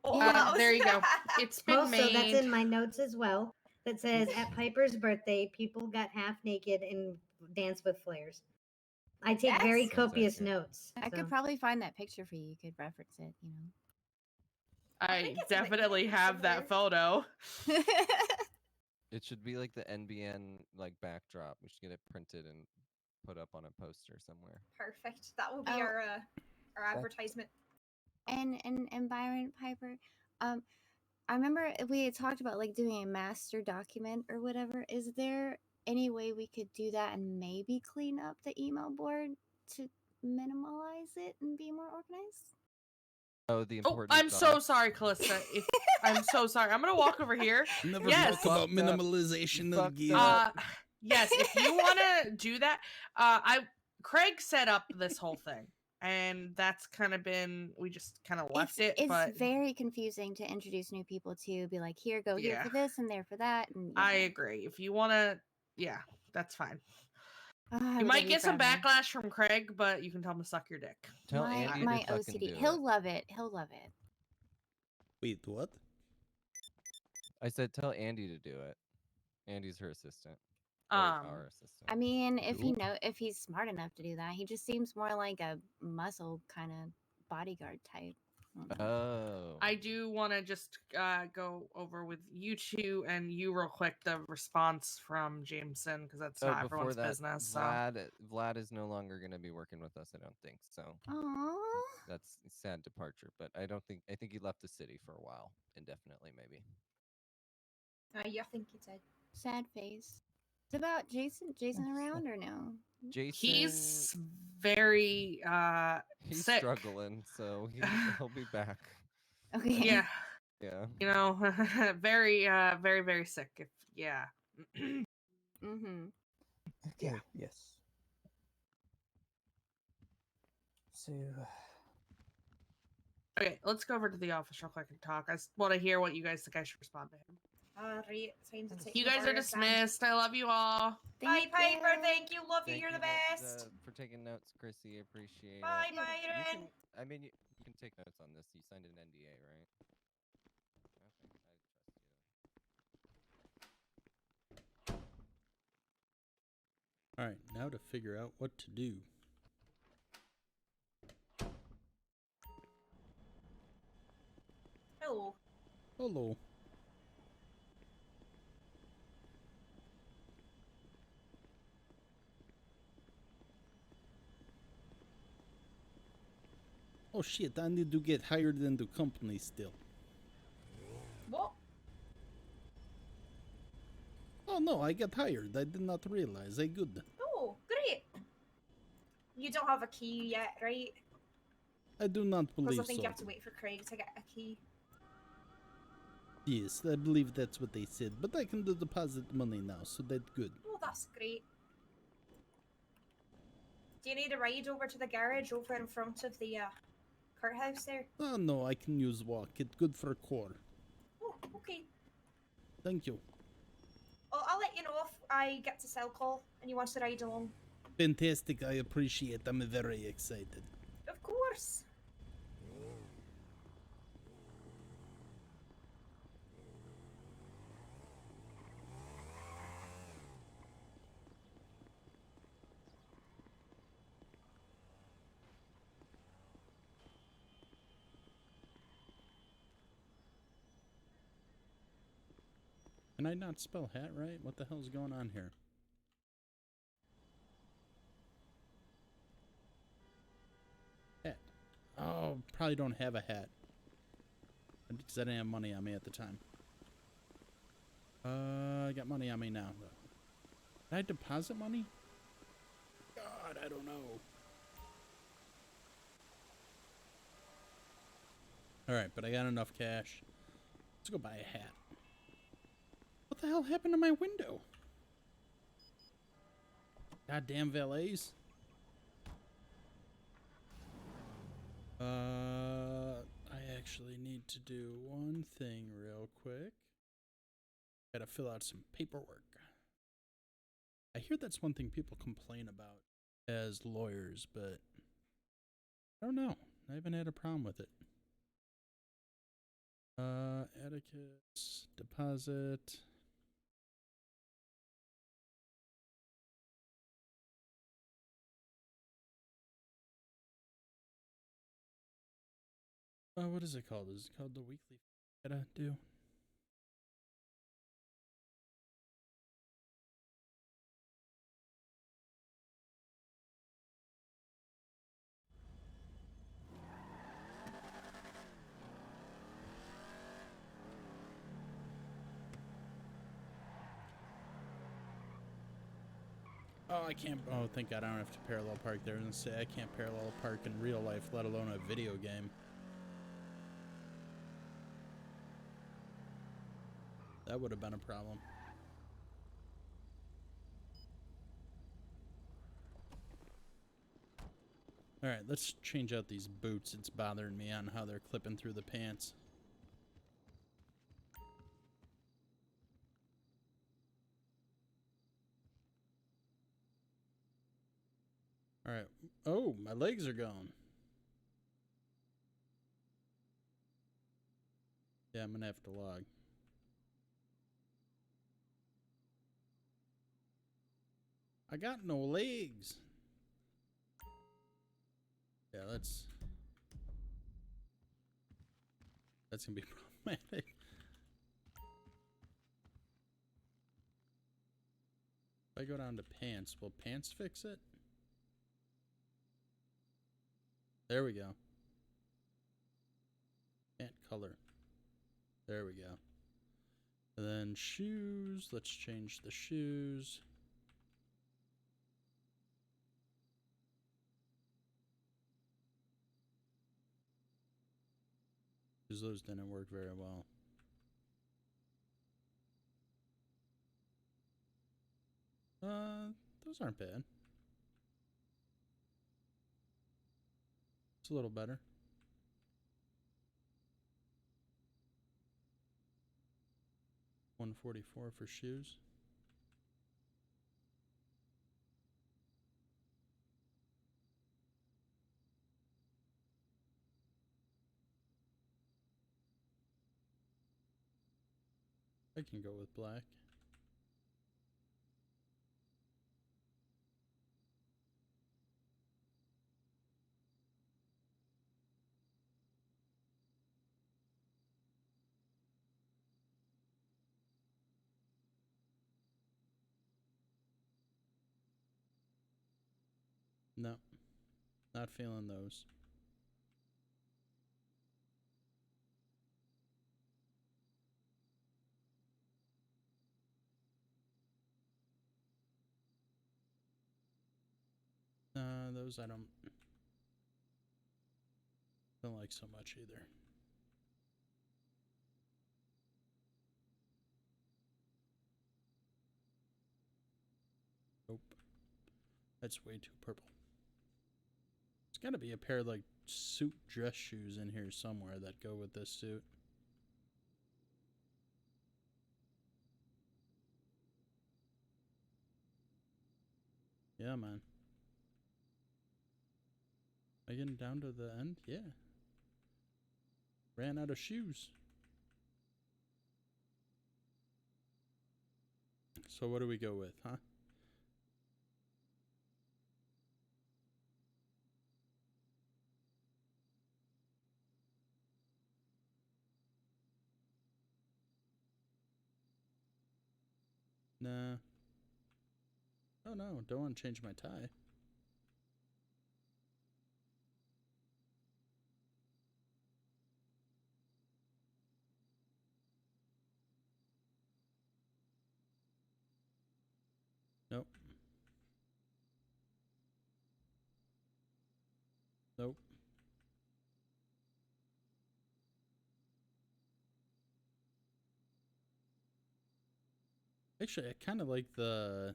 Oh, Yeah. that was- There you go. It's been Also, made. that's in my notes as well. That says at Piper's birthday, people got half naked and danced with flares. I take very Yes. Sounds copious accurate. notes. I could so. probably find that picture for you. You could reference it. I think it's definitely somewhere. have that photo. It should be like the NBN like backdrop. We should get it printed and put up on a poster somewhere. Perfect. That will be Oh. our advertisement. and Byron Piper, I remember we had talked about like doing a master document or whatever. Is there any way we could do that and maybe clean up the email board to minimalize it and be more organized? Oh, the Oh, important. I'm so sorry, Callista. I'm so sorry. I'm gonna walk over here. Never Yes. talk about Fucked up. minimalization Fucked again. up. Yes, if you want to do that, Craig set up this whole thing, and that's kind of been we just kind of left It's but very confusing to introduce new people to. Be like, here, go here Yeah. for this and there for that. And I agree. If you want to, yeah, that's fine. Oh, You might get some backlash from Craig, but you can tell him to suck your dick. Tell Andy to my fucking OCD. do He'll it. love it. He'll love it. Wait, what? I said tell Andy to do it. Andy's her assistant. Or our assistant. I mean, Nope. if he's smart enough to do that, he just seems more like a muscle kind of bodyguard type. Oh. I do want to just go over with you two and you real quick the response from Jameson because that's not before everyone's that, business. So. Vlad is no longer going to be working with us. I don't think so. Aww. That's a sad departure, but I think he left the city for a while, indefinitely maybe. Yeah, I think he did. Sad face. It's about Jason. Jason around or no? Jason. He's very he's sick. struggling, so he'll be back. Okay. Yeah. Yeah. You know, very very very sick. If yeah. Mm-hmm. Okay, yes. So, Okay, let's go over to the office real quick and talk. I want to hear what you guys think I should respond to him. Right. Time to take You the guys are birds down. dismissed. I love you all. Bye, Piper. Thank you. Love you. Thank You're the you, best. for taking notes, Chrissy. Appreciate Bye, it. Byron. You can take notes on this. You signed an NDA, right? Okay, I trust you. All right, now to figure out what to do. Hello. Hello. Oh shit, I need to get hired in the company still. What? Oh no, I got hired. I did not realize. I good. Oh, great. You don't have a key yet, right? I do not Because believe I think so. you have to wait for Craig to get a key. Yes, I believe that's what they said, but I can deposit money now, so that's good. Oh, that's great. Do you need a ride over to the garage over in front of the courthouse there? Oh no, I can use walk. It's good for a core. Oh, okay. Thank you. Well, I'll let you know if I get to cell call and you want to ride along. Fantastic, I appreciate. I'm very excited. Of course. Can I not spell hat right? What the hell's going on here? Hat. Oh, probably don't have a hat. Because I didn't have money on me at the time. I got money on me now, though. Did I deposit money? God, I don't know. Alright, but I got enough cash. Let's go buy a hat. What the hell happened to my window? Goddamn valets. I actually need to do one thing real quick. Gotta fill out some paperwork. I hear that's one thing people complain about as lawyers, but I don't know. I haven't had a problem with it. Atticus, deposit. What is it called? Is it called the weekly gotta do? Oh, I can't. Oh, thank God I don't have to parallel park there. I was gonna say I can't parallel park in real life, let alone a video game. That would have been a problem. Alright, let's change out these boots. It's bothering me on how they're clipping through the pants. Alright. Oh, my legs are gone. Yeah, I'm gonna have to log. I got no legs. Yeah, that's gonna be problematic. If I go down to pants, will pants fix it? There we go. Pant color. There we go. And then shoes. Let's change the shoes. Because those didn't work very well. Those aren't bad. It's a little better. 144 for shoes. I can go with black. No, not feeling those. Those those I don't like so much either. Nope. That's way too purple. There's got to be a pair of like suit dress shoes in here somewhere that go with this suit. Yeah, man. Am I getting down to the end? Yeah. Ran out of shoes. So what do we go with, huh? Nah. Oh no, don't want to change my tie. Nope. Nope. Actually, I kind of like the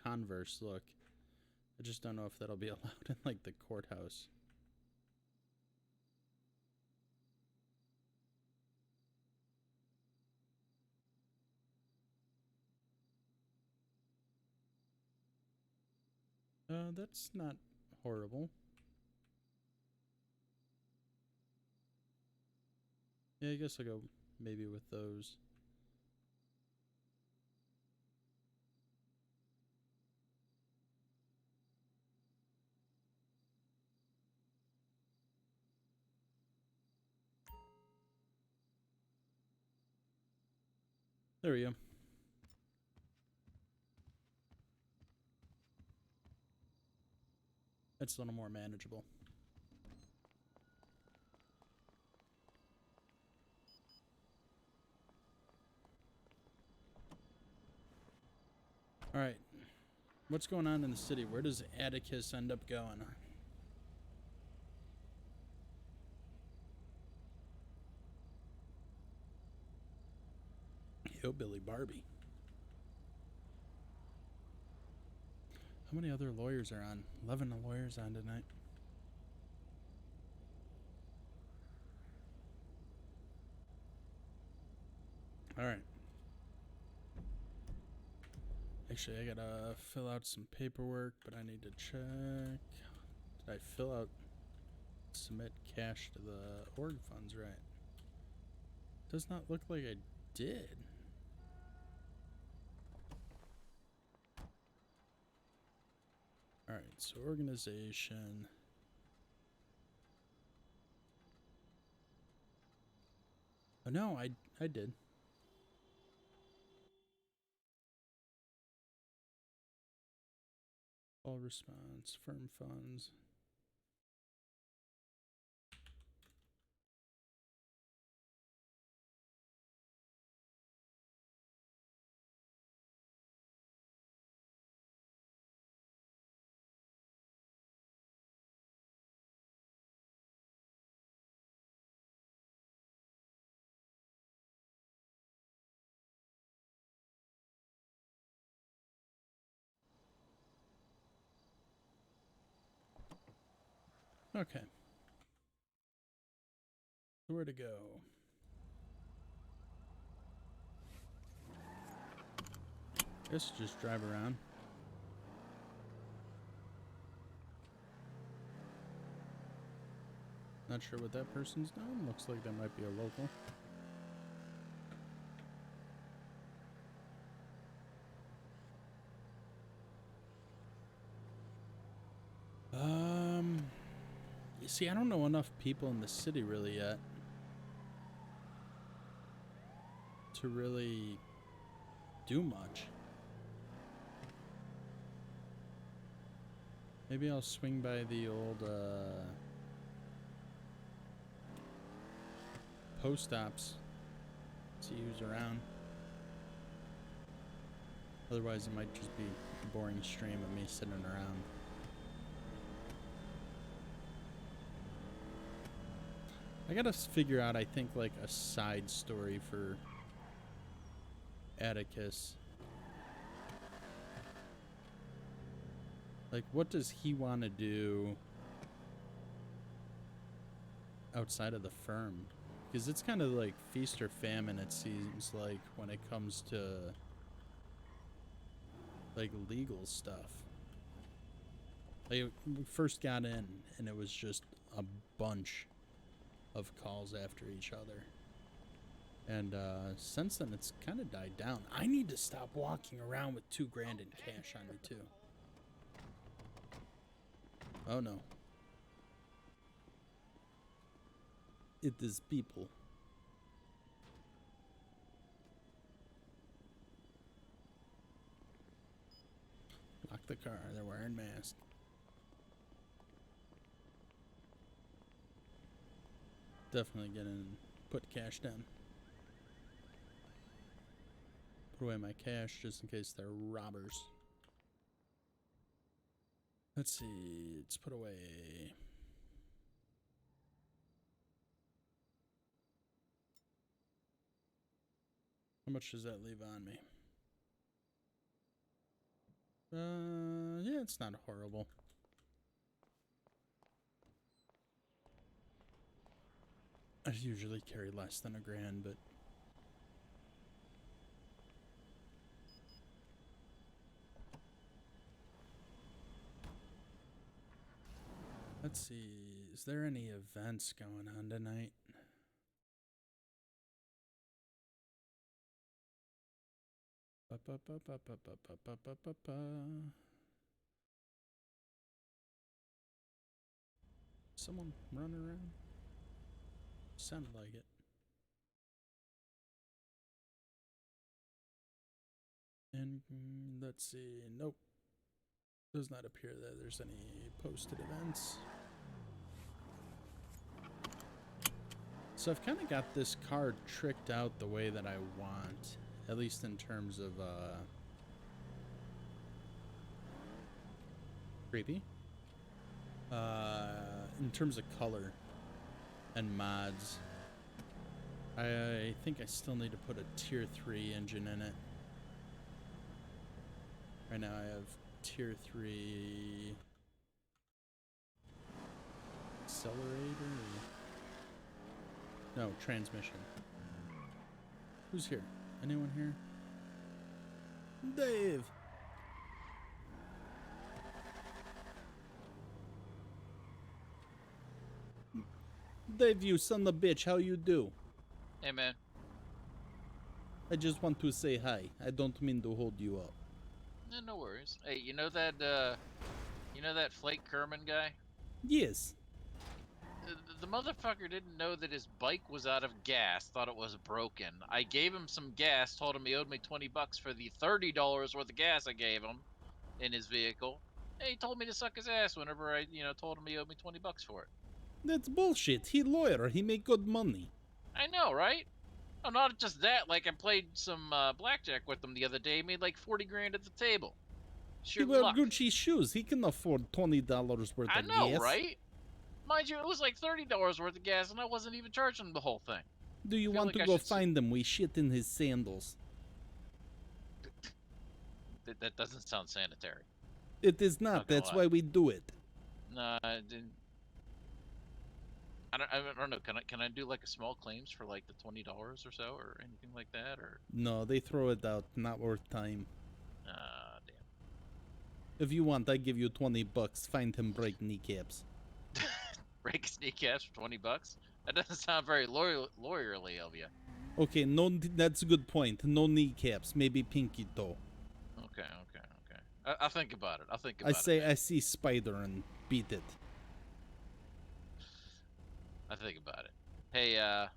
Converse look. I just don't know if that'll be allowed in like the courthouse. That's not horrible. Yeah, I guess I'll go maybe with those. There we go. That's a little more manageable. All right. What's going on in the city? Where does Atticus end up going? Hillbilly Barbie. How many other lawyers are on? 11 lawyers on tonight. All right. Actually, I gotta fill out some paperwork, but I need to check. Did I fill out submit cash to the org funds right? Does not look like I did. All right, so organization. Oh no, I did. All response, firm funds. Okay. Where to go? Guess just drive around. Not sure what that person's doing. Looks like that might be a local. You see, I don't know enough people in the city really yet to really do much. Maybe I'll swing by the old post ops, see who's around. Otherwise, it might just be a boring stream of me sitting around. I gotta figure out, I think, like a side story for Atticus. Like, what does he want to do outside of the firm? Because it's kind of like feast or famine, it seems like, when it comes to like legal stuff. Like, we first got in and it was just a bunch of calls after each other. And since then, it's kind of died down. I need to stop walking around with $2 grand in cash on me, too. Oh, no. It is people. Lock the car. They're wearing masks. Definitely get in, put cash down. Put away my cash just in case they're robbers. Let's see. Let's put away. How much does that leave on me? Yeah, it's not horrible. I usually carry less than $1 grand, but let's see. Is there any events going on tonight? Someone running around? Sounded like it. And let's see. Nope. Does not appear that there's any posted events. So I've kind of got this card tricked out the way that I want, at least in terms of creepy. In terms of color and mods, I think I still need to put a tier 3 engine in it. Right now I have tier 3 accelerator. No, transmission. Who's here? Anyone here? Dave! Dave, you son of a bitch, how you do? Hey, man. I just want to say hi. I don't mean to hold you up. No worries. Hey, you know that Flake Kerman guy? Yes. The motherfucker didn't know that his bike was out of gas, thought it was broken. I gave him some gas, told him he owed me $20 for the $30 worth of gas I gave him in his vehicle. And he told me to suck his ass whenever I, told him he owed me $20 for it. That's bullshit. He lawyer. He make good money. I know, right? Oh, not just that. Like, I played some blackjack with him the other day. He made like 40 grand at the table. Sheer He wear luck. Gucci shoes. He can afford $20 worth I of know, gas. right? Mind you, it was like $30 worth of gas, and I wasn't even charging him the whole thing. Do you want to go find him? We shit in his sandals. That doesn't sound sanitary. It is not. That's why we do it. No, I didn't. I don't know. Can I do like a small claims for like the $20 or so, or anything like that, or? No, they throw it out. Not worth time. Damn. If you want, I give you $20. Find him, break kneecaps. Break his kneecaps for $20? That doesn't sound very lawyerly of you. Okay, no, that's a good point. No kneecaps, maybe pinky toe. Okay. I'll think about it. I see spider and beat it. I think about it. Hey, I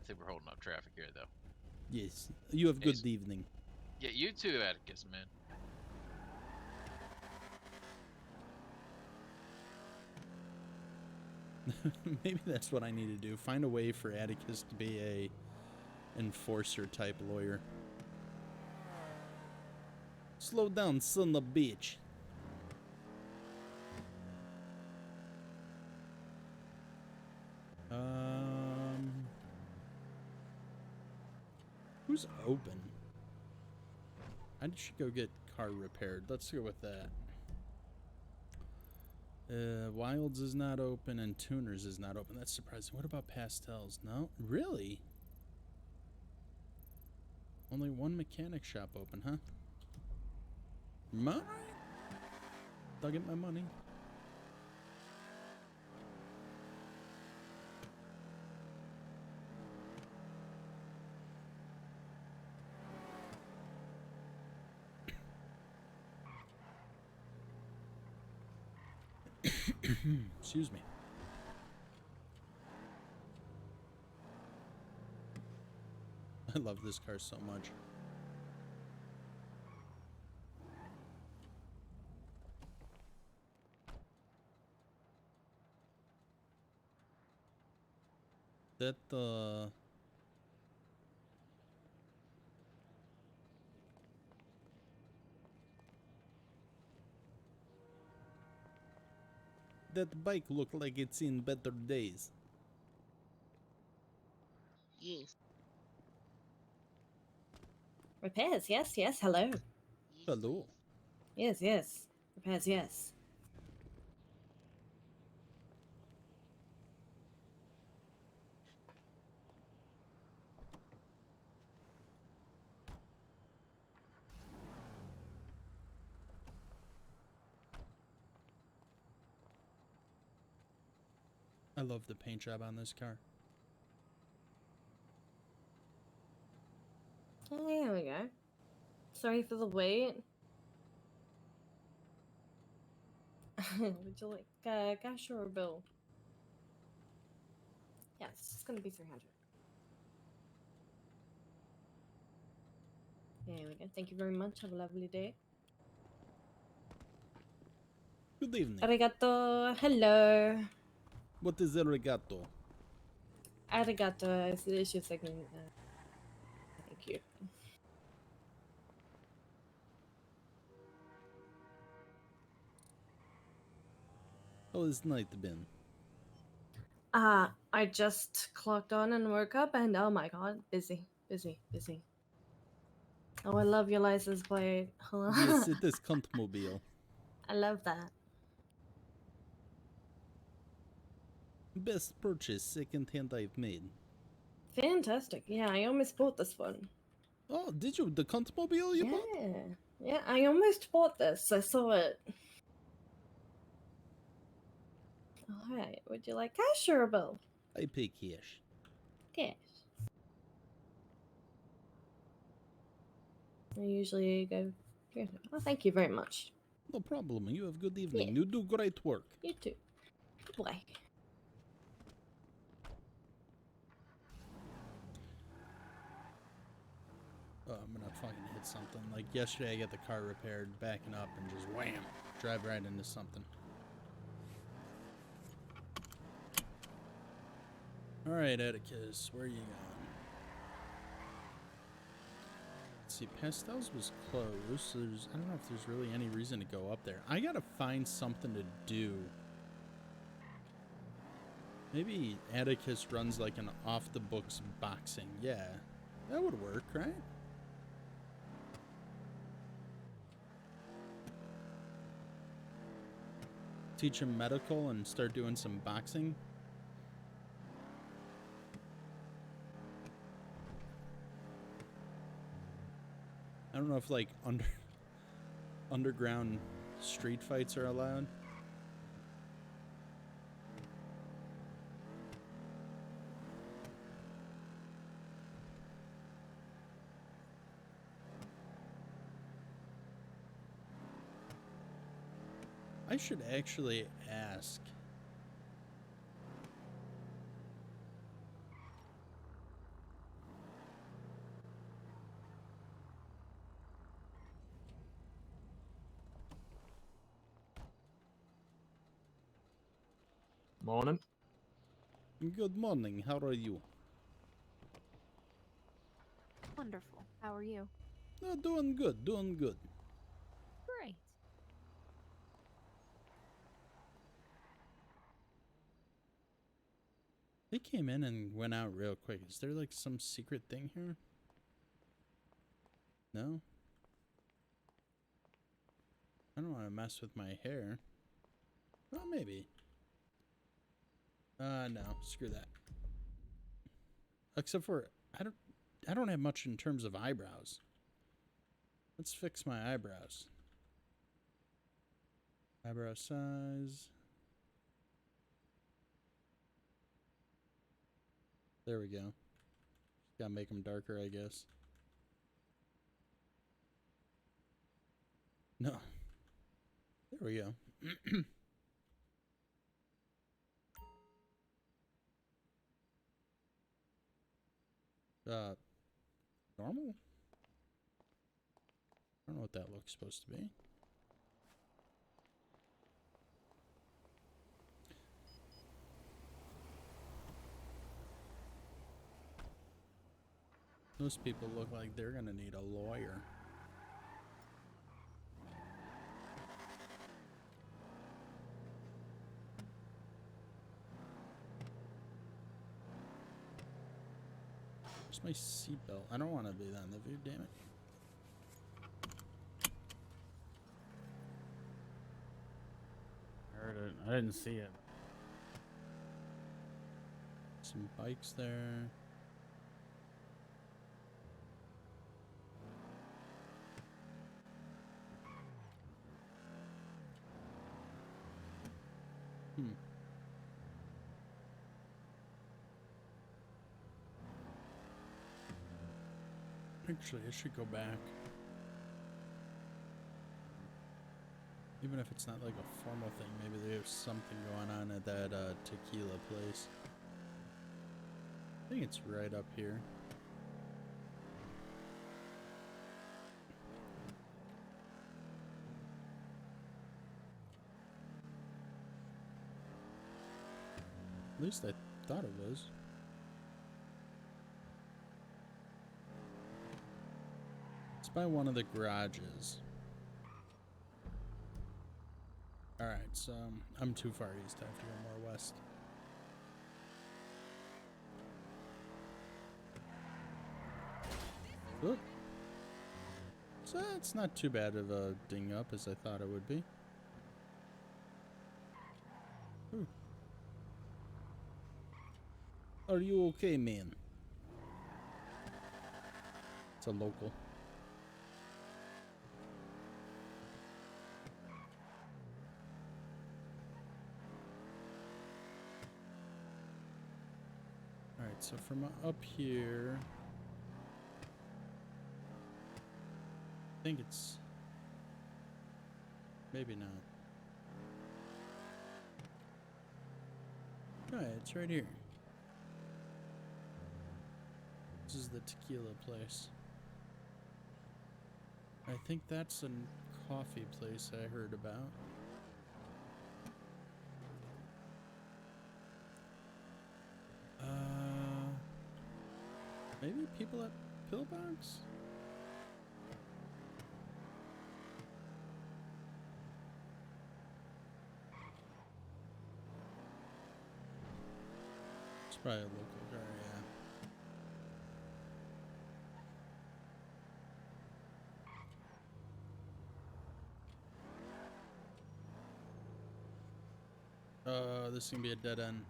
think we're holding up traffic here, though. Yes. You have good evening. Yeah, you too, Atticus, man. Maybe that's what I need to do. Find a way for Atticus to be a enforcer type lawyer. Slow down, son of a bitch. Who's open? I should go get car repaired. Let's go with that. Wilds is not open and Tuners is not open. That's surprising. What about Pastels? No? Really? Only one mechanic shop open, huh? Alright. I'll get my money. Excuse me. I love this car so much. That that bike look like it's in better days. Yes. Repairs, yes, yes, hello. Hello. Yes, yes. Repairs, yes. I love the paint job on this car. Oh, here we go. Sorry for the wait. Would you like cash or a bill? Yes, it's gonna be 300. There we go. Thank you very much. Have a lovely day. Good evening. Arigato. Hello. What is arigato? Arigato. It's just like, thank you. How has night been? I just clocked on and woke up, and oh my god, busy, busy, busy. Oh, I love your license plate. Yes, it is Cuntmobile. I love that. Best purchase second-hand I've made. Fantastic. Yeah, I almost bought this one. Oh, did you? The Cuntmobile you bought? Yeah, I almost bought this. I saw it. Alright, would you like cash or a bill? I pay cash. Cash. I usually go. Oh, thank you very much. No problem. You have good evening. Yeah. You do great work. You too. Goodbye. Oh, I'm gonna fucking hit something. Like yesterday, I got the car repaired, backing up, and just wham, drive right into something. All right, Atticus, where are you going? Let's see, Pastels was closed, so I don't know if there's really any reason to go up there. I gotta find something to do. Maybe Atticus runs like an off-the-books boxing. Yeah, that would work, right? Teach him medical and start doing some boxing. I don't know if like underground street fights are allowed. I should actually ask. Morning. Good morning. How are you? Wonderful. How are you? Doing good. Doing good. Great. They came in and went out real quick. Is there like some secret thing here? No? I don't want to mess with my hair. Well, maybe. No, screw that. Except for I don't have much in terms of eyebrows. Let's fix my eyebrows. Eyebrow size. There we go. Gotta make them darker, I guess. No. There we go. Normal? I don't know what that looks supposed to be. Those people look like they're gonna need a lawyer. Where's my seatbelt? I don't want to be on the view, damn it. I heard it. I didn't see it. Some bikes there. Actually, I should go back. Even if it's not like a formal thing, maybe there's something going on at that tequila place. I think it's right up here. At least I thought it was. It's by one of the garages. Alright, so I'm too far east. I have to go more west. Oop. So it's not too bad of a ding up as I thought it would be. Ooh. Are you okay, man? It's a local. Alright, so from up here, I think it's, maybe not. Alright, it's right here. This is the tequila place. I think that's a coffee place I heard about. Maybe people at Pillbox? It's probably a local car, yeah. This is gonna be a dead end.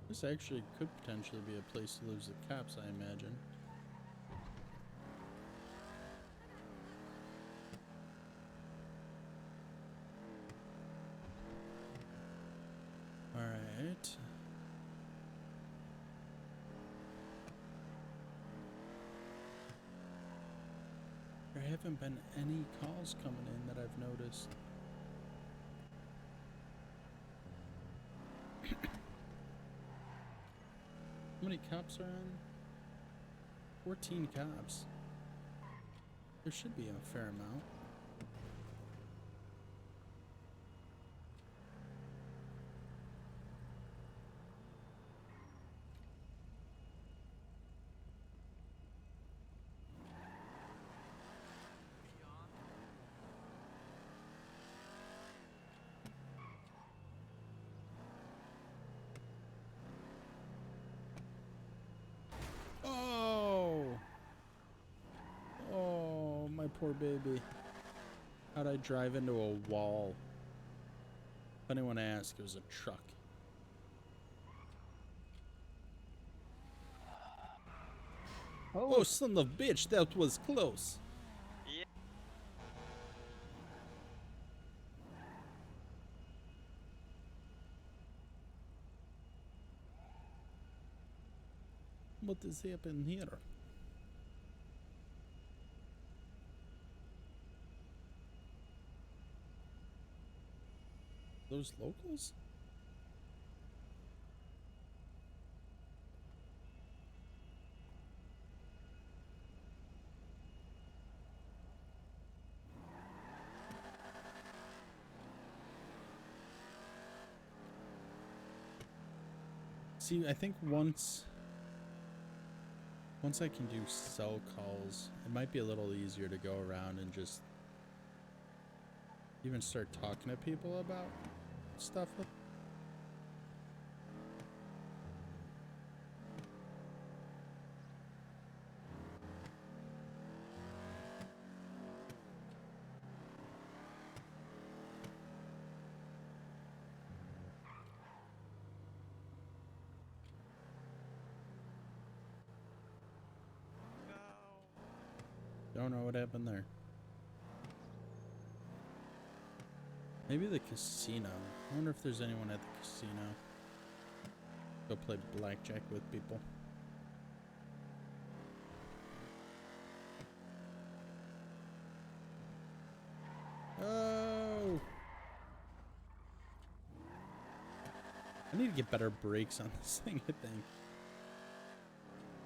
This actually could potentially be a place to lose the cops, I imagine. Alright. There haven't been any calls coming in that I've noticed. How many cops are on? 14 cops. There should be a fair amount. poor baby. How'd I drive into a wall? If anyone asks, it was a truck. Oh, son of a bitch, that was close. Yeah. What is happening here? Those locals? See, I think once I can do cell calls, it might be a little easier to go around and just even start talking to people about stuff. Don't know what happened there. Maybe the casino. I wonder if there's anyone at the casino. Go play blackjack with people. Oh! I need to get better brakes on this thing, I think.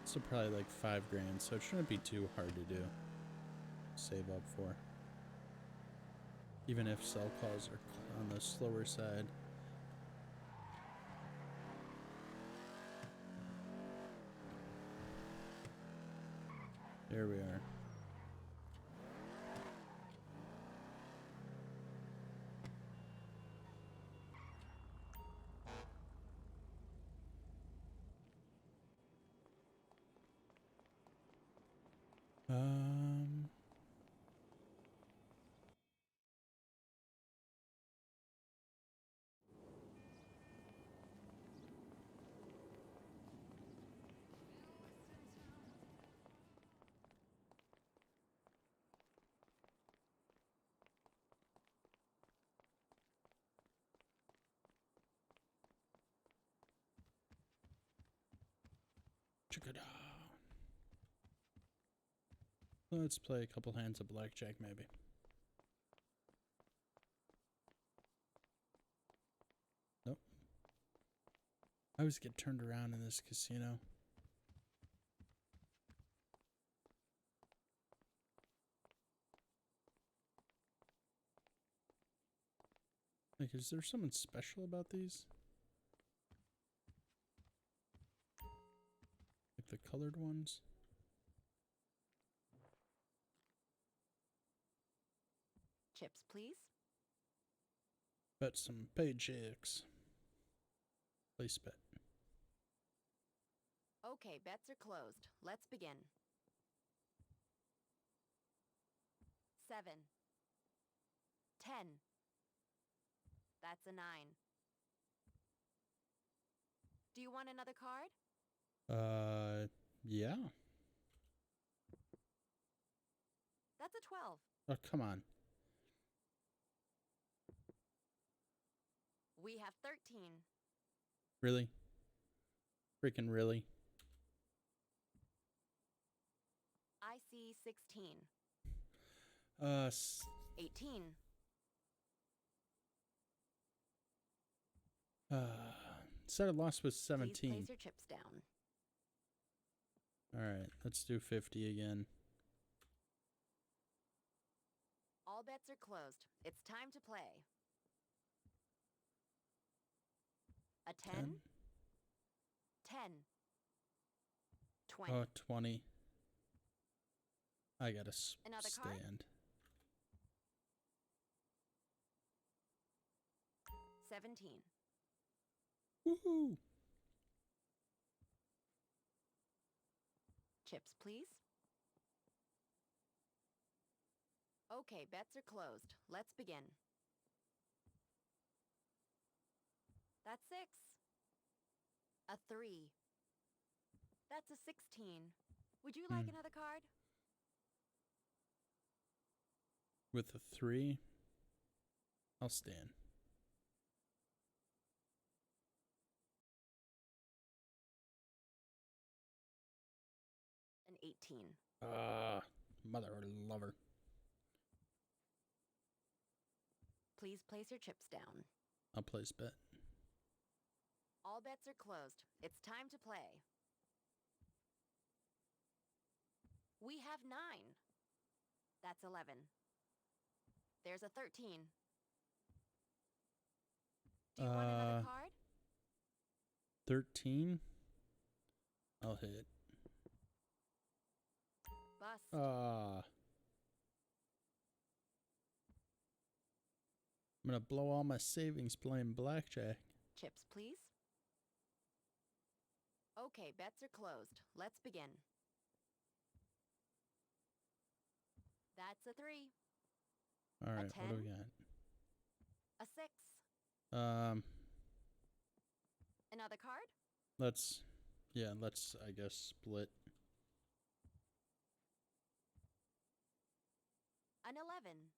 So probably like 5 grand, so it shouldn't be too hard to do. Save up for. Even if cell calls are on the slower side. There we are. Check it out. Let's play a couple hands of blackjack, maybe. Nope. I always get turned around in this casino. Like, is there something special about these? Like the colored ones? Chips, please. Bet some paychecks. Place bet. Okay, bets are closed. Let's begin. 7. 10. That's a 9. Do you want another card? Yeah. That's a 12. Oh, come on. We have 13. Really? Freaking really? I see 16. 18. Said I lost with Please 17. place your chips down. Alright, let's do 50 again. All bets are closed. It's time to play. A 10? 10. 20. Oh, 20. I gotta Another card? stand. 17. Woohoo! Chips, please. Okay, bets are closed. Let's begin. That's 6. A 3. That's a 16. Would you like another card? With a 3, I'll stand. An 18. Mother lover. Please place your chips down. I'll place bet. All bets are closed. It's time to play. We have 9. That's 11. There's a 13. Do you want another card? 13. I'll hit. Bust. I'm gonna blow all my savings playing blackjack. Chips, please. Okay, bets are closed. Let's begin. That's a 3. All right, A 10. what do we got? A 6. Another card? Let's I guess split. An 11.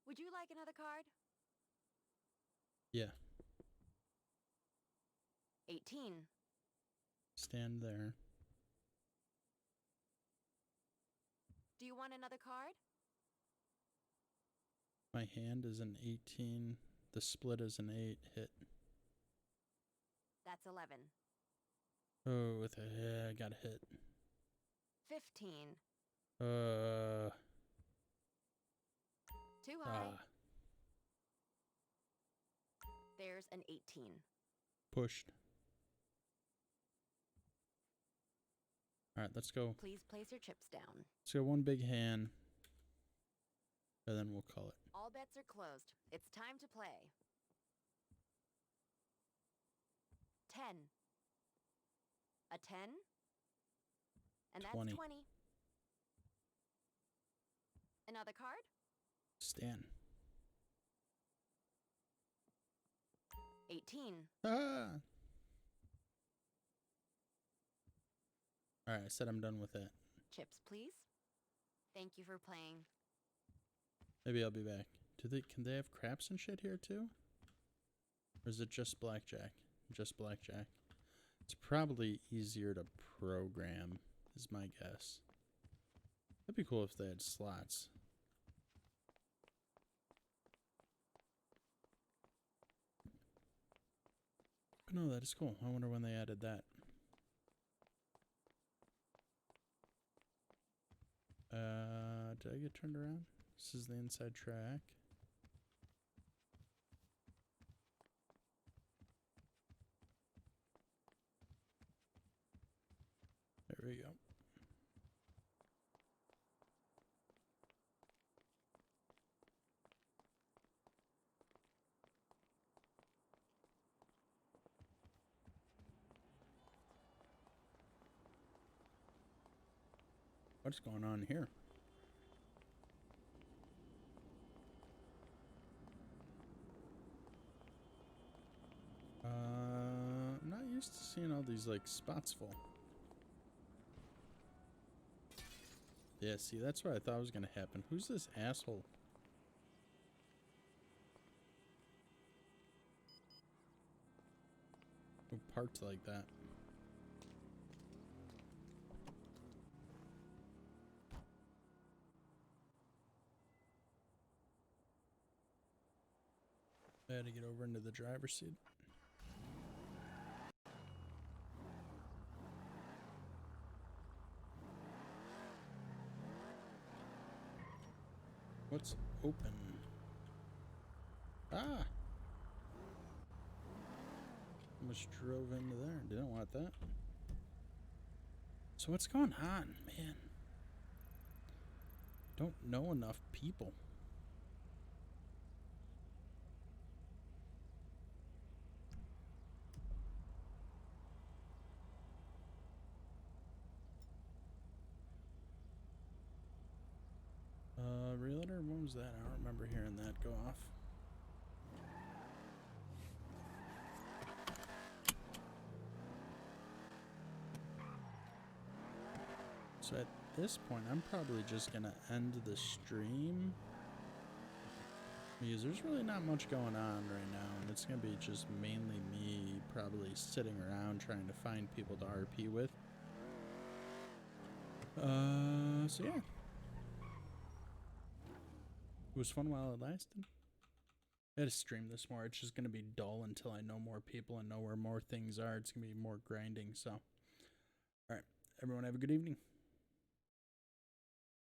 Would you like another card? Yeah. 18. Stand there. Do you want another card? My hand is an 18. The split is an 8. Hit. That's 11. Oh, with a hit, I got a hit. 15. Too high. There's an 18. Pushed. All right, let's go. Please place your chips down. Let's go one big hand, and then we'll call it. All bets are closed. It's time to play. 10. A 10. And 20. that's 20. Another card? Stand. 18. All right, I said I'm done with that. Chips, please. Thank you for playing. Maybe I'll be back. Can they have craps and shit here too? Or is it just blackjack? Just blackjack. It's probably easier to program, is my guess. That'd be cool if they had slots. But no, that is cool. I wonder when they added that. Did I get turned around? This is the inside track. There we go. What's going on here? I'm not used to seeing all these like spots full. Yeah, see, that's what I thought was gonna happen. Who's this asshole? Who parked like that? I had to get over into the driver's seat. What's open? Ah! Almost drove into there. Didn't want that. So what's going on, man? Don't know enough people. Realtor was that? I don't remember hearing that go off. So at this point, I'm probably just gonna end the stream because there's really not much going on right now, and it's gonna be just mainly me probably sitting around trying to find people to RP with. So yeah. It was fun while it lasted. I had to stream this more. It's just gonna be dull until I know more people and know where more things are. It's gonna be more grinding, so. Alright, everyone have a good evening.